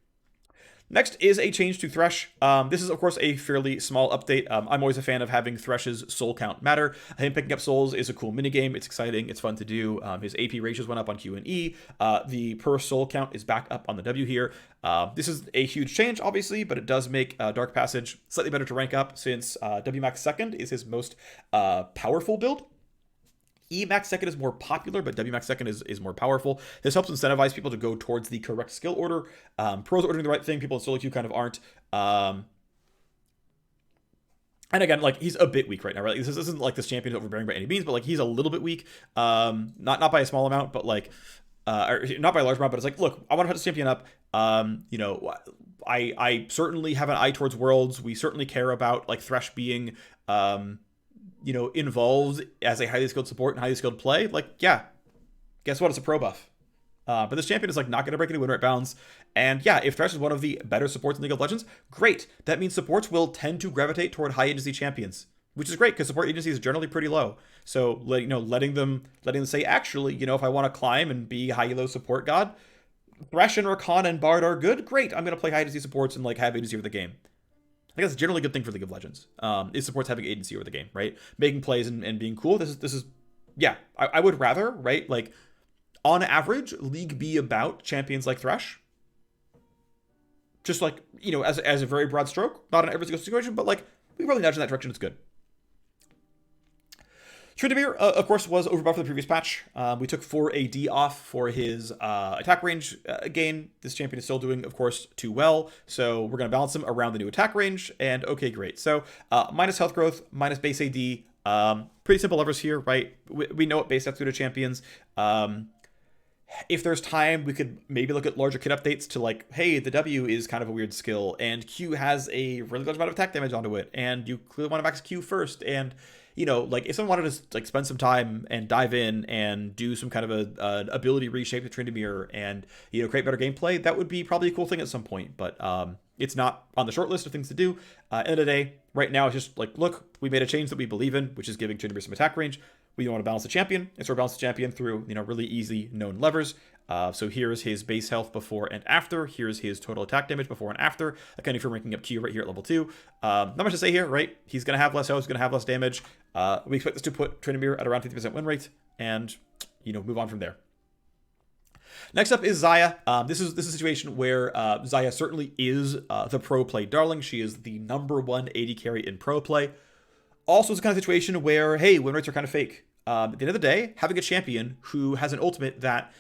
A: Next is a change to Thresh. This is, of course, a fairly small update. I'm always a fan of having Thresh's soul count matter. I think picking up souls is a cool minigame. It's exciting. It's fun to do. His AP ratios went up on Q and E. The per soul count is back up on the W here. This is a huge change, obviously, but it does make Dark Passage slightly better to rank up since W Max 2nd is his most powerful build. E max 2nd is more popular, but W max 2nd is more powerful. This helps incentivize people to go towards the correct skill order. Pros are ordering the right thing. People in solo queue kind of aren't. And again, like, he's a bit weak right now, right? This isn't like this champion is overbearing by any means, but like, he's a little bit weak. Not by a small amount, but like, or not by a large amount, but it's like, look, I want to put this champion up. You know, I certainly have an eye towards Worlds. We certainly care about like Thresh being, you know, involved as a highly skilled support and highly skilled play. Like, yeah, guess what? It's a pro buff. But this champion is like not going to break any win rate bounds. And yeah, if Thresh is one of the better supports in League of Legends, great. That means supports will tend to gravitate toward high agency champions, which is great because support agency is generally pretty low. So, you know, letting them say, actually, you know, if I want to climb and be high elo support god, Thresh and Rakan and Bard are good. Great, I'm going to play high agency supports and like have agency over the game. I think that's generally a good thing for League of Legends. Is supports having agency over the game, right? Making plays and being cool. This is yeah. I would rather, right? Like, on average, League be about champions like Thresh. Just like, you know, as a very broad stroke, not in every single situation, but like, we really nudge in that direction. It's good. Tryndamere, of course, was overbuffed for the previous patch. We took 4 AD off for his attack range gain. This champion is still doing, of course, too well. So we're going to balance him around the new attack range. And okay, great. So minus health growth, minus base AD. Pretty simple levers here, right? We know what base stats do to champions. If there's time, we could maybe look at larger kit updates to like, hey, the W is kind of a weird skill, and Q has a really large amount of attack damage onto it, and you clearly want to max Q first, and you know, like if someone wanted to like spend some time and dive in and do some kind of a ability reshape to Tryndamere and, you know, create better gameplay, that would be probably a cool thing at some point. But it's not on the short list of things to do. End of the day, right now, it's just like, look, we made a change that we believe in, which is giving Tryndamere some attack range. We want to balance the champion, and so we balance the champion through, you know, really easy known levers. So here's his base health before and after. Here's his total attack damage before and after, accounting for ranking up Q right here at level 2. Not much to say here, right? He's going to have less health, he's going to have less damage. We expect this to put Tryndamere at around 50% win rate, and, you know, move on from there. Next up is Zaya. This is a situation where Zaya certainly is the pro play darling. She is the #1 AD carry in pro play. Also, it's the kind of situation where, hey, win rates are kind of fake. At the end of the day, having a champion who has an ultimate that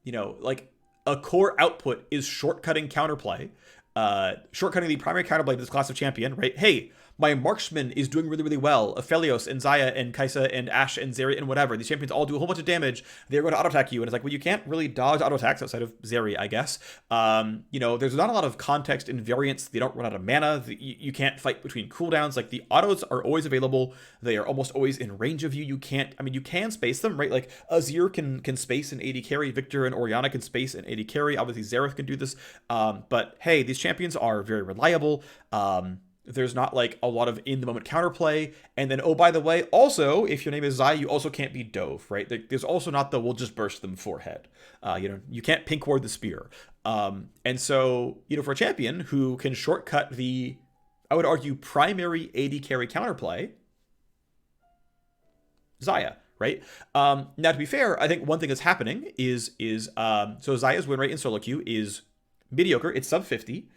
A: you know, like a core output is shortcutting counterplay, shortcutting the primary counterplay to this class of champion, right? Hey, my marksman is doing really, really well. Aphelios and Zaya and Kaisa and Ashe and Zeri and whatever. These champions all do a whole bunch of damage. They're going to auto-attack you. And it's like, well, you can't really dodge auto-attacks outside of Zeri, I guess. You know, there's not a lot of context and variance. They don't run out of mana. You can't fight between cooldowns. Like, the autos are always available. They are almost always in range of you. You can't, I mean, you can space them, right? Like, Azir can space an AD carry. Victor and Orianna can space an AD carry. Obviously, Xerath can do this. But, hey, these champions are very reliable. There's not like a lot of in the moment counterplay. And then, oh, by the way, also, if your name is Zaya, you also can't be Dove, right? There's also not the we'll just burst them forehead. You know, you can't pink ward the spear. And so, you know, for a champion who can shortcut the, I would argue, primary AD carry counterplay, Zaya, right? Now, to be fair, I think one thing that's happening is so Zaya's win rate in solo queue is mediocre. It's sub 50.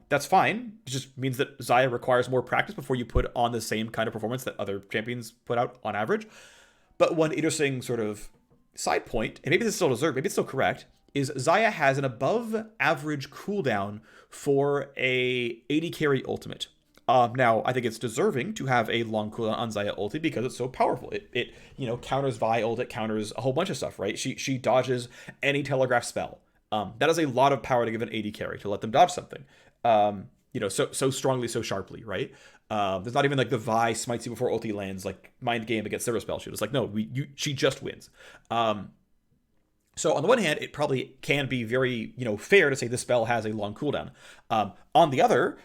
A: That's fine. It just means that Zaya requires more practice before you put on the same kind of performance that other champions put out on average. But one interesting sort of side point, and maybe this is still deserved, maybe it's still correct, is Zaya has an above average cooldown for a AD carry ultimate. Now, I think it's deserving to have a long cooldown on Zaya ulti because it's so powerful. It you know, counters Vi ult, it counters a whole bunch of stuff, right? She dodges any telegraph spell. That is a lot of power to give an AD carry, to let them dodge something, you know, so strongly, so sharply, right? There's not even like the Vi smites you before ulti lands, like mind game against Zero Spell Shield. It's like, no, she just wins. So on the one hand, it probably can be very, you know, fair to say this spell has a long cooldown. On the other,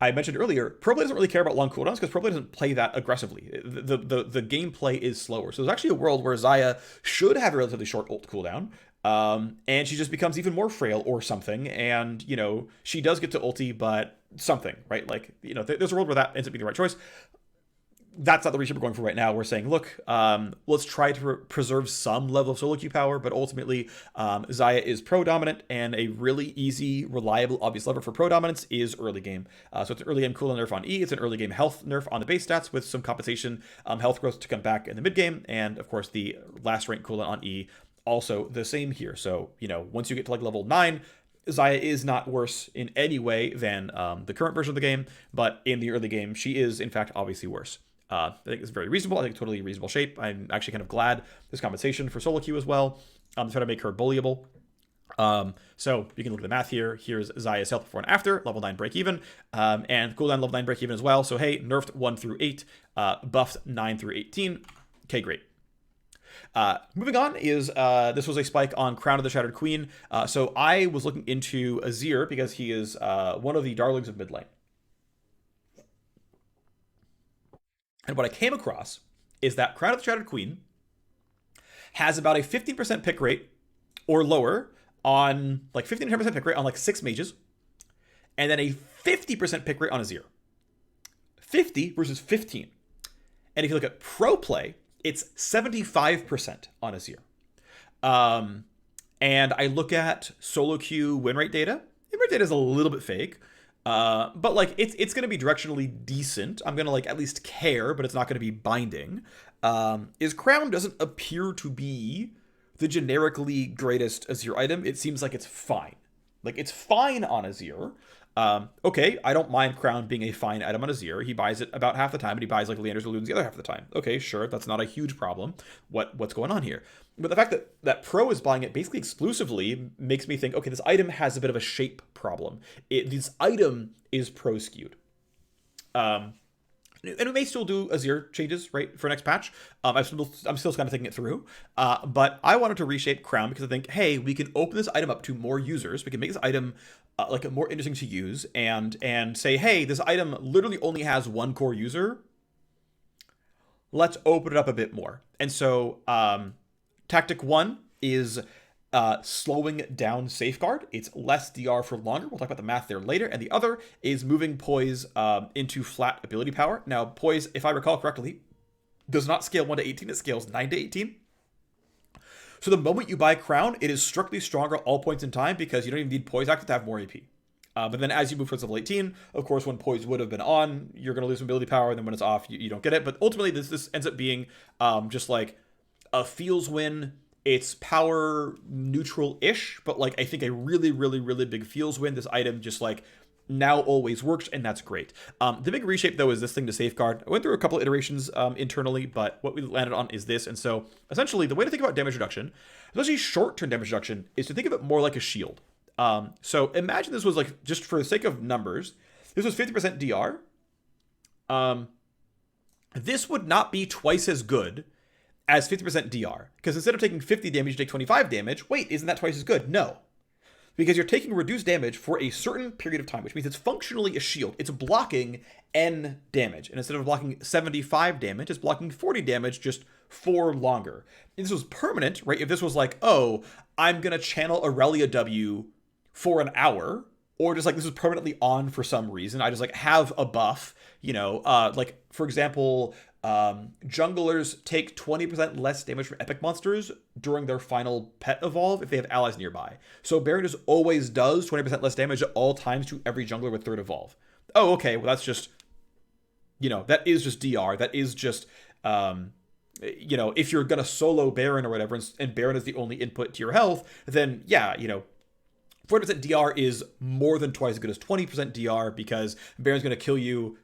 A: I mentioned earlier, Pro Play doesn't really care about long cooldowns because Pro Play doesn't play that aggressively. The gameplay is slower. So there's actually a world where Zaya should have a relatively short ult cooldown, and she just becomes even more frail or something, and, you know, she does get to ulti, but something, right? Like, you know, there's a world where that ends up being the right choice. That's not the reshape we're going for right now. We're saying, look, let's try to preserve some level of solo queue power, but ultimately, Zaya is pro dominant, and a really easy, reliable, obvious lever for pro dominance is early game. So it's an early game cooldown nerf on E. It's an early game health nerf on the base stats with some compensation health growth to come back in the mid game, and of course the last rank cooldown on E also the same here. So, you know, once you get to like level 9. Zaya is not worse in any way than the current version of the game, but in the early game, she is, in fact, obviously worse. I think it's very reasonable. I think totally reasonable shape. I'm actually kind of glad there's compensation for solo queue as well. To try to make her bullyable. So you can look at the math here. Here's Zaya's health before and after, level 9 break even, and cooldown level 9 break even as well. So hey, nerfed 1 through 8, buffed 9 through 18. Okay, great. Moving on is, this was a spike on Crown of the Shattered Queen. So I was looking into Azir because he is one of the darlings of mid lane. And what I came across is that Crown of the Shattered Queen has about a 15% pick rate or lower on, like 15 to 10% pick rate on like 6 mages, and then a 50% pick rate on Azir. 50 versus 15. And if you look at pro play, it's 75% on Azir. And I look at solo queue win rate data. Win rate data is a little bit fake. But like it's going to be directionally decent. I'm going to like at least care, but it's not going to be binding. Is Crown doesn't appear to be the generically greatest Azir item. It seems like it's fine. Like it's fine on Azir. Okay, I don't mind Crown being a fine item on Azir. He buys it about half the time, and he buys like Leander's Balloons the other half of the time. Okay, sure, that's not a huge problem. What's going on here? But the fact that Pro is buying it basically exclusively makes me think, okay, this item has a bit of a shape problem. This item is Pro skewed. And we may still do Azir changes, right, for next patch. I'm still kind of thinking it through. But I wanted to reshape Crown because I think, hey, we can open this item up to more users. We can make this item like more interesting to use, and say, hey, this item literally only has one core user. Let's open it up a bit more. And so tactic 1 is slowing down Safeguard. It's less DR for longer. We'll talk about the math there later. And the other is moving Poise into flat ability power. Now, Poise, if I recall correctly, does not scale 1 to 18. It scales 9 to 18. So the moment you buy Crown, it is strictly stronger at all points in time because you don't even need Poise active to have more AP. But then as you move towards level 18, of course, when Poise would have been on, you're going to lose some ability power. And then when it's off, you don't get it. But ultimately, this ends up being just like a feels win. It's power neutral-ish, but like I think a really, really, really big feels win. This item just like now always works, and that's great. The big reshape though is this thing to Safeguard. I went through a couple iterations internally, but what we landed on is this. And so essentially the way to think about damage reduction, especially short-term damage reduction, is to think of it more like a shield. So imagine this was like, just for the sake of numbers, this was 50% DR. This would not be twice as good as 50% DR, because instead of taking 50 damage, you take 25 damage. Wait, isn't that twice as good? No, because you're taking reduced damage for a certain period of time, which means it's functionally a shield. It's blocking N damage, and instead of blocking 75 damage, it's blocking 40 damage just for longer. And this was permanent, right? If this was like, oh, I'm gonna channel Irelia W for an hour, or just like this is permanently on for some reason, I just like have a buff, you know, like for example, junglers take 20% less damage from epic monsters during their final pet evolve if they have allies nearby. So Baron just always does 20% less damage at all times to every jungler with third evolve. Oh, okay, well that's just, you know, that is just DR. That is just, you know, if you're gonna solo Baron or whatever, and Baron is the only input to your health, then yeah, you know, 40% DR is more than twice as good as 20% DR because Baron's gonna kill you,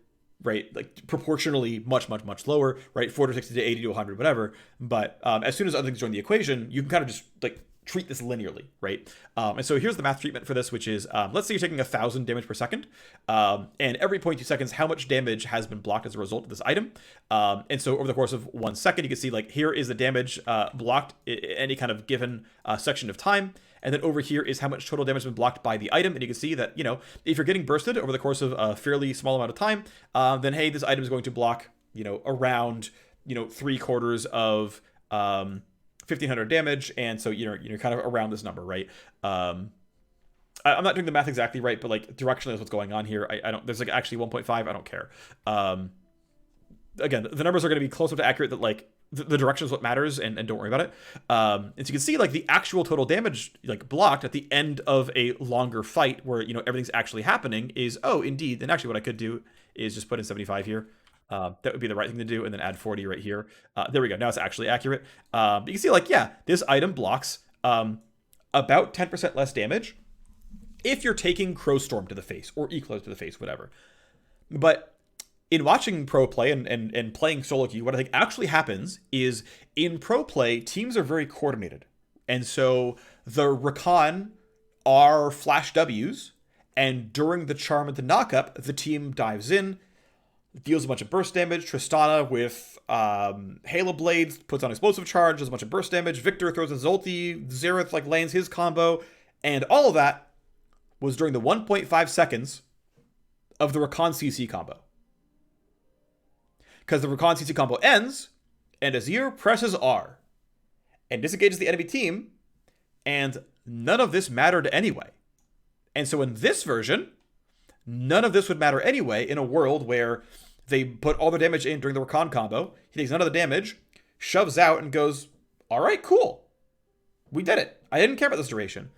A: right, like proportionally much lower, right, 40 to 60 to 80 to 100, whatever. But as soon as other things join the equation, you can kind of just like treat this linearly, right? And so here's the math treatment for this, which is, let's say you're taking 1,000 damage per second, and every 0.2 seconds, how much damage has been blocked as a result of this item. And so over the course of 1 second, you can see like here is the damage blocked in any kind of given section of time. And then over here is how much total damage has been blocked by the item. And you can see that, if you're getting bursted over the course of a fairly small amount of time, then hey, this item is going to block, around, 3/4 of 1,500 damage. And so, you're kind of around this number, right? I'm not doing the math exactly right, but like directionally is what's going on here. I don't, there's like actually 1.5. I don't care. Again, the numbers are going to be close enough to accurate that like the direction is what matters, and don't worry about it. And so you can see like the actual total damage like blocked at the end of a longer fight where, everything's actually happening is, oh, indeed. And actually what I could do is just put in 75 here. That would be the right thing to do, and then add 40 right here. There we go. Now it's actually accurate. But you can see like, yeah, this item blocks about 10% less damage if you're taking Crowstorm to the face or Eclipse to the face, whatever. But in watching pro play and playing solo queue, what I think actually happens is in pro play, teams are very coordinated. And so the Rakan are flash Ws, and during the charm of the knockup, the team dives in, deals a bunch of burst damage. Tristana with Halo Blades puts on explosive charge, does a bunch of burst damage. Victor throws his ulti. Xerath like lands his combo. And all of that was during the 1.5 seconds of the Rakan CC combo. Because the Rakan CC combo ends, and Azir presses R and disengages the enemy team, and none of this mattered anyway. And so in this version, none of this would matter anyway in a world where they put all their damage in during the Rakan combo, he takes none of the damage, shoves out, and goes, all right, cool. We did it. I didn't care about this duration.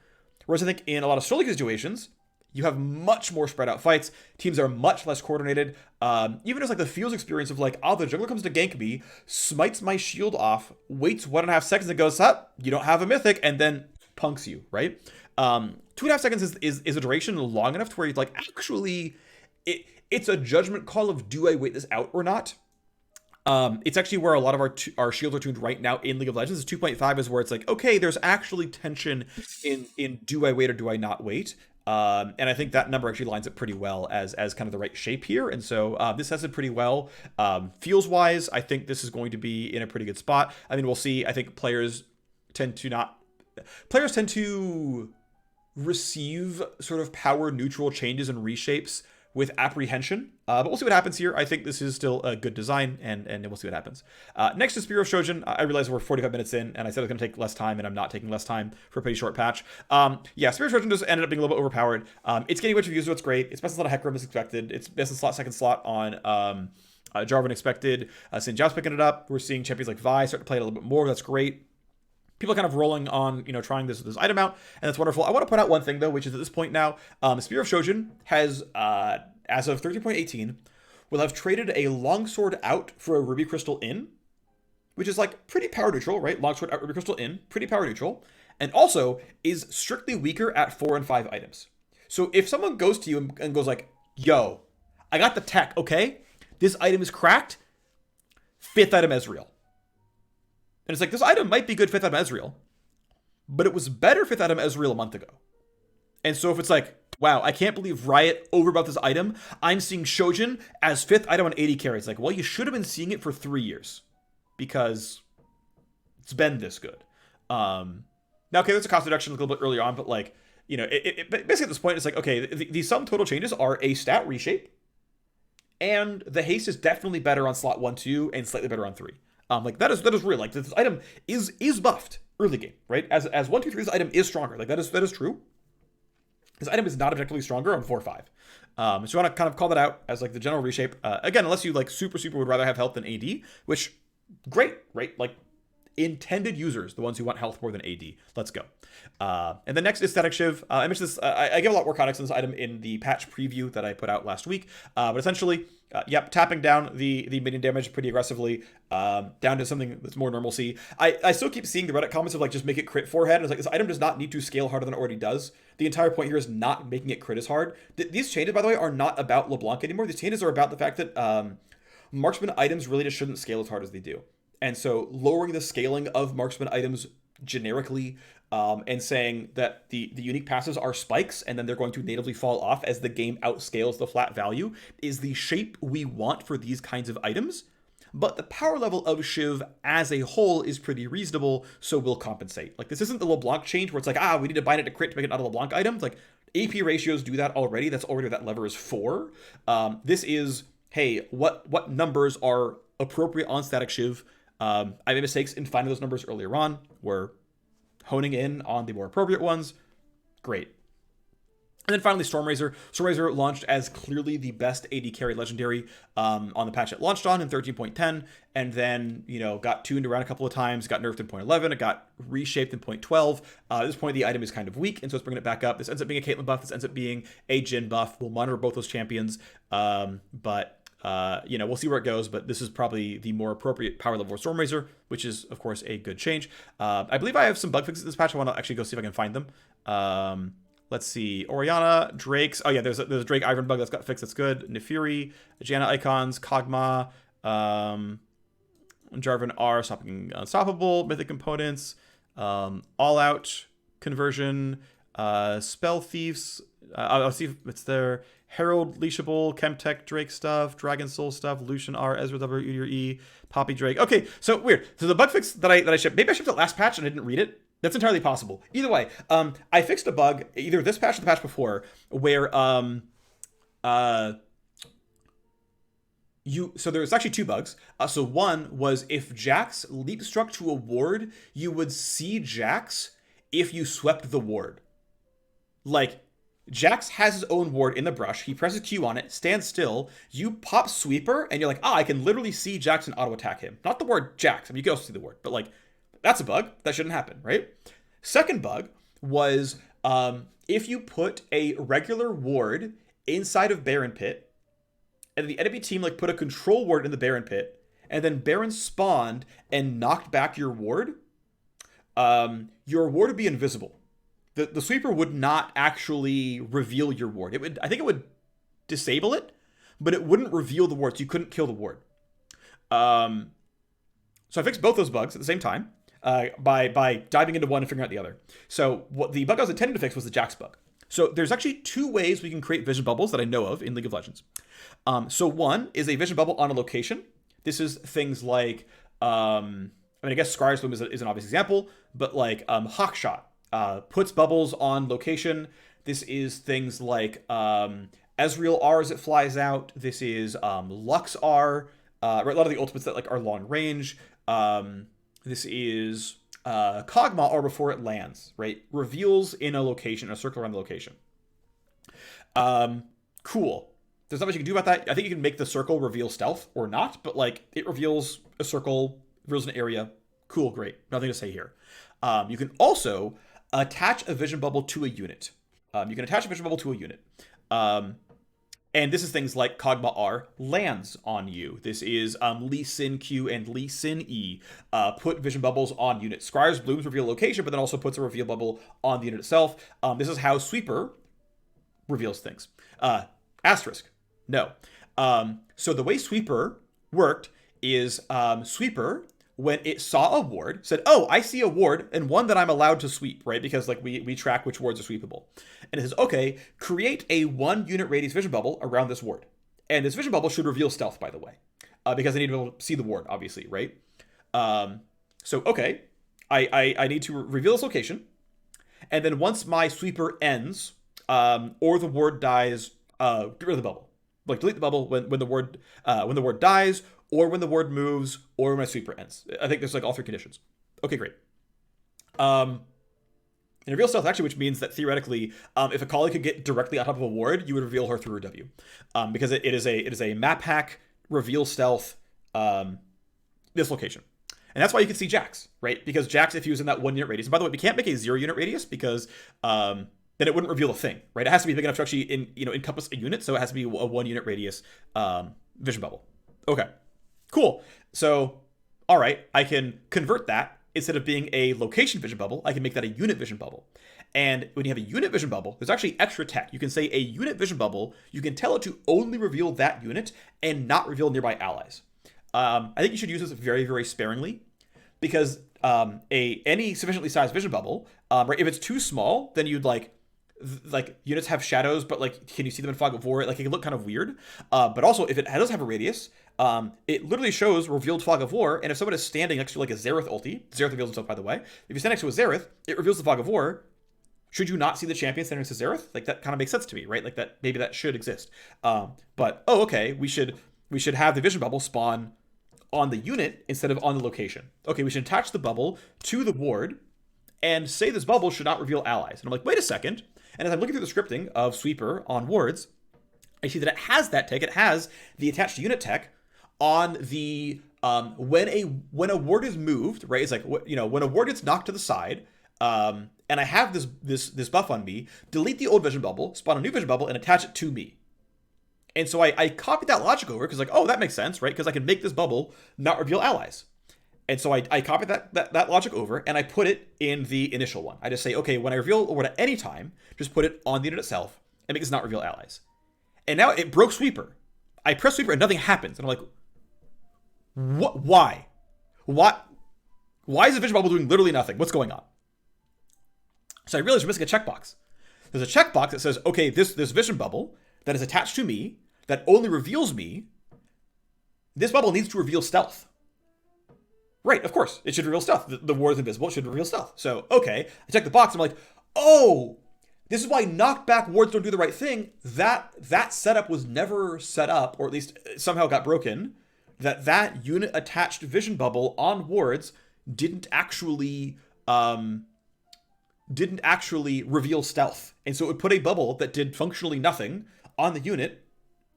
A: Whereas I think in a lot of solo situations, you have much more spread out fights. Teams are much less coordinated. Even as like the feels experience of like, oh, the jungler comes to gank me, smites my shield off, waits 1.5 seconds and goes, up, you don't have a mythic, and then punks you, right? 2.5 seconds is a duration long enough to where you're like, actually, it's a judgment call of do I wait this out or not? It's actually where a lot of our shields are tuned right now in League of Legends. 2.5 is where it's like, okay, there's actually tension in do I wait or do I not wait? And I think that number actually lines up pretty well as kind of the right shape here. And so this has it pretty well. Feels wise, I think this is going to be in a pretty good spot. I mean, we'll see. I think players tend to receive sort of power neutral changes and reshapes with apprehension. But we'll see what happens here. I think this is still a good design, and we'll see what happens. Next is Spear of Shojin. I realize we're 45 minutes in, and I said it was going to take less time, and I'm not taking less time for a pretty short patch. Yeah, Spear of Shojin just ended up being a little bit overpowered. It's getting a bunch of views, so it's great. It's best in slot of Hecarim as expected. It's best in slot, second slot on Jarvan expected. Sin Jiao's picking it up. We're seeing champions like Vi start to play it a little bit more. That's great. People are kind of rolling on, trying this item out, and that's wonderful. I want to point out one thing, though, which is at this point now, Spear of Shojin has, as of 13.18, will have traded a longsword out for a ruby crystal in, which is like pretty power neutral, right? Longsword out, ruby crystal in, pretty power neutral, and also is strictly weaker at 4 and 5 items. So if someone goes to you and goes like, yo, I got the tech, okay? This item is cracked, 5th item Ezreal. And it's like, this item might be good 5th item Ezreal, but it was better 5th item Ezreal a month ago. And so if it's like, wow, I can't believe Riot overbought this item, I'm seeing Shojin as 5th item on 80 carry. It's like, well, you should have been seeing it for 3 years because it's been this good. Now, okay, there's a cost reduction a little bit early on, but like, basically at this point, it's like, okay, the sum total changes are a stat reshape, and the haste is definitely better on slot 1, 2, and slightly better on 3. Like that is real. Like this item is buffed early game, right? As 1, 2, 3, this item is stronger. Like that is true. This item is not objectively stronger on 4, 5. So you want to kind of call that out as like the general reshape. Again, unless you like super would rather have health than AD, which great, right? Like intended users, the ones who want health more than AD. Let's go. And the next is Static Shiv. I mentioned this. I give a lot more context on this item in the patch preview that I put out last week. But essentially, tapping down the minion damage pretty aggressively, down to something that's more normalcy. I still keep seeing the Reddit comments of like, just make it crit forehead. It's like, this item does not need to scale harder than it already does. The entire point here is not making it crit as hard. These changes, by the way, are not about LeBlanc anymore. These changes are about the fact that marksman items really just shouldn't scale as hard as they do. And so lowering the scaling of marksman items generically, and saying that the unique passes are spikes and then they're going to natively fall off as the game outscales the flat value is the shape we want for these kinds of items. but the power level of Shiv as a whole is pretty reasonable, so we'll compensate. Like, this isn't the LeBlanc change where it's like, we need to bind it to crit to make it not a LeBlanc item. Like, AP ratios do that already. That's already what that lever is for. This is, hey, what numbers are appropriate on static Shiv? I made mistakes in finding those numbers earlier on. We're honing in on the more appropriate ones. Great. And then finally, Stormrazor. Stormrazor launched as clearly the best AD carry legendary on the patch it launched on in 13.10, and then, got tuned around a couple of times, got nerfed in 0.11, it got reshaped in 0.12. At this point, the item is kind of weak, and so it's bringing it back up. This ends up being a Caitlyn buff. This ends up being a Jhin buff. We'll monitor both those champions, but we'll see where it goes, but this is probably the more appropriate power level for Stormrazor, which is, of course, a good change. I believe I have some bug fixes in this patch. I want to actually go see if I can find them. Let's see. Orianna, Drake's. Oh, yeah, there's a Drake Iron bug that's got fixed. That's good. Nefiri, Janna icons, Kog'Maw, Jarvan R, stopping unstoppable, mythic components, all out conversion, spell thieves. I'll see if it's there. Herald, Leashable, Chemtech, Drake stuff, Dragon Soul stuff, Lucian R, Ezra W, E, Poppy Drake. Okay, so weird. So the bug fix that I shipped, maybe I shipped it last patch and I didn't read it. That's entirely possible. Either way, I fixed a bug, either this patch or the patch before, where so there's actually two bugs. So one was if Jax leap struck to a ward, you would see Jax if you swept the ward. Like, Jax has his own ward in the brush. He presses Q on it, stands still. You pop Sweeper, and you're like, I can literally see Jax and auto-attack him. Not the word Jax. I mean, you can also see the word, but like, that's a bug. That shouldn't happen, right? Second bug was if you put a regular ward inside of Baron Pit, and the enemy team put a control ward in the Baron Pit, and then Baron spawned and knocked back your ward would be invisible. The Sweeper would not actually reveal your ward. I think it would disable it, but it wouldn't reveal the ward, so you couldn't kill the ward. So I fixed both those bugs at the same time. By diving into one and figuring out the other. So what the bug I was intending to fix was the Jax bug. So there's actually two ways we can create vision bubbles that I know of in League of Legends. So one is a vision bubble on a location. This is things like, I guess Scryer's Bloom is an obvious example, but Hawkshot puts bubbles on location. This is things like Ezreal R as it flies out. This is Lux R, right? A lot of the ultimates that are long range. This is Kog'Maw or before it lands, right? Reveals in a location, a circle around the location. Cool. There's not much you can do about that. I think you can make the circle reveal stealth or not, but it reveals a circle, reveals an area. Cool, great. Nothing to say here. You can also attach a vision bubble to a unit. And this is things like Kog'Maw R lands on you. This is Lee Sin Q and Lee Sin E. Put vision bubbles on units. Scryer's Blooms reveal location, but then also puts a reveal bubble on the unit itself. This is how Sweeper reveals things. Asterisk. No. So the way Sweeper worked is Sweeper, when it saw a ward, said, I see a ward and one that I'm allowed to sweep, right? Because we track which wards are sweepable. And it says, okay, create a 1 unit radius vision bubble around this ward. And this vision bubble should reveal stealth, by the way, because I need to be able to see the ward, obviously, right? So, okay, I need to reveal this location. And then once my sweeper ends, or the ward dies, get rid of the bubble. Delete the bubble when the ward dies, or when the ward moves, or when my sweeper ends. I think there's all 3 conditions. Okay, great. And reveal stealth actually, which means that theoretically, if a colleague could get directly on top of a ward, you would reveal her through her W, because it is a map hack reveal stealth this location, and that's why you can see Jax, right? Because Jax, if he was in that 1 unit radius, and by the way, we can't make a 0 unit radius because then it wouldn't reveal a thing, right? It has to be big enough to actually encompass a unit, so it has to be a 1 unit radius vision bubble. Okay, cool. So, all right, I can convert that. Instead of being a location vision bubble, I can make that a unit vision bubble. And when you have a unit vision bubble, there's actually extra tech. You can say a unit vision bubble, you can tell it to only reveal that unit and not reveal nearby allies. I think you should use this very, very sparingly, because any sufficiently sized vision bubble, right, if it's too small, then you'd units have shadows, but can you see them in fog of war? It can look kind of weird. But also, if it does have a radius, it literally shows revealed Fog of War, and if someone is standing next to like a Xerath ulti, Xerath reveals himself by the way, if you stand next to a Xerath, it reveals the Fog of War. Should you not see the champion standing next to Xerath? Like that kind of makes sense to me, right? Like that maybe that should exist. But oh, okay, we should have the vision bubble spawn on the unit instead of on the location. Okay, we should attach the bubble to the ward and say this bubble should not reveal allies. And I'm like, wait a second. And as I'm looking through the scripting of Sweeper on wards, I see that it has that tech. It has the attached unit tech on the when a ward is moved, right? It's like when a ward gets knocked to the side, and I have this buff on me, delete the old vision bubble, spawn a new vision bubble, and attach it to me. And so I copied that logic over because like, oh, that makes sense, right? Because I can make this bubble not reveal allies. And so I copied that logic over and I put it in the initial one. I just say, okay, when I reveal a ward at any time, just put it on the unit itself and make this not reveal allies. And now it broke Sweeper. I press Sweeper and nothing happens. And I'm like, what? Why? Why is the vision bubble doing literally nothing? What's going on? So I realized we're missing a checkbox. There's a checkbox that says, okay, this vision bubble that is attached to me, that only reveals me, this bubble needs to reveal stealth. Right, of course, it should reveal stealth. The ward is invisible, it should reveal stealth. So, okay, I check the box, I'm like, oh, this is why knockback wards don't do the right thing. That setup was never set up, or at least somehow got broken, that unit attached vision bubble on wards didn't actually reveal stealth. And so it would put a bubble that did functionally nothing on the unit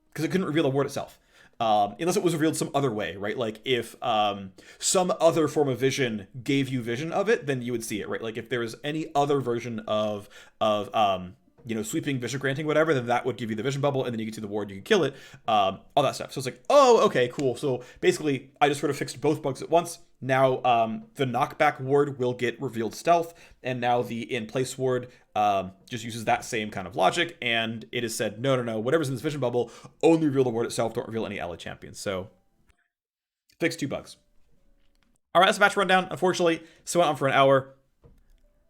A: because it couldn't reveal the ward itself. Unless it was revealed some other way, right? Like if some other form of vision gave you vision of it, then you would see it, right? Like if there was any other version of sweeping, vision granting, whatever, then that would give you the vision bubble, and then you could see the ward, you could kill it, all that stuff. So it's like, oh, okay, cool. So basically, I just sort of fixed both bugs at once. Now the knockback ward will get revealed stealth, and now the in-place ward just uses that same kind of logic, and it is said, no, whatever's in this vision bubble, only reveal the ward itself, don't reveal any ally champions. So, fixed 2 bugs. All right, that's the match rundown. Unfortunately, so went on for an hour.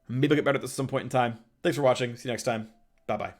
A: Maybe I'll get better at this at some point in time. Thanks for watching. See you next time. Bye-bye.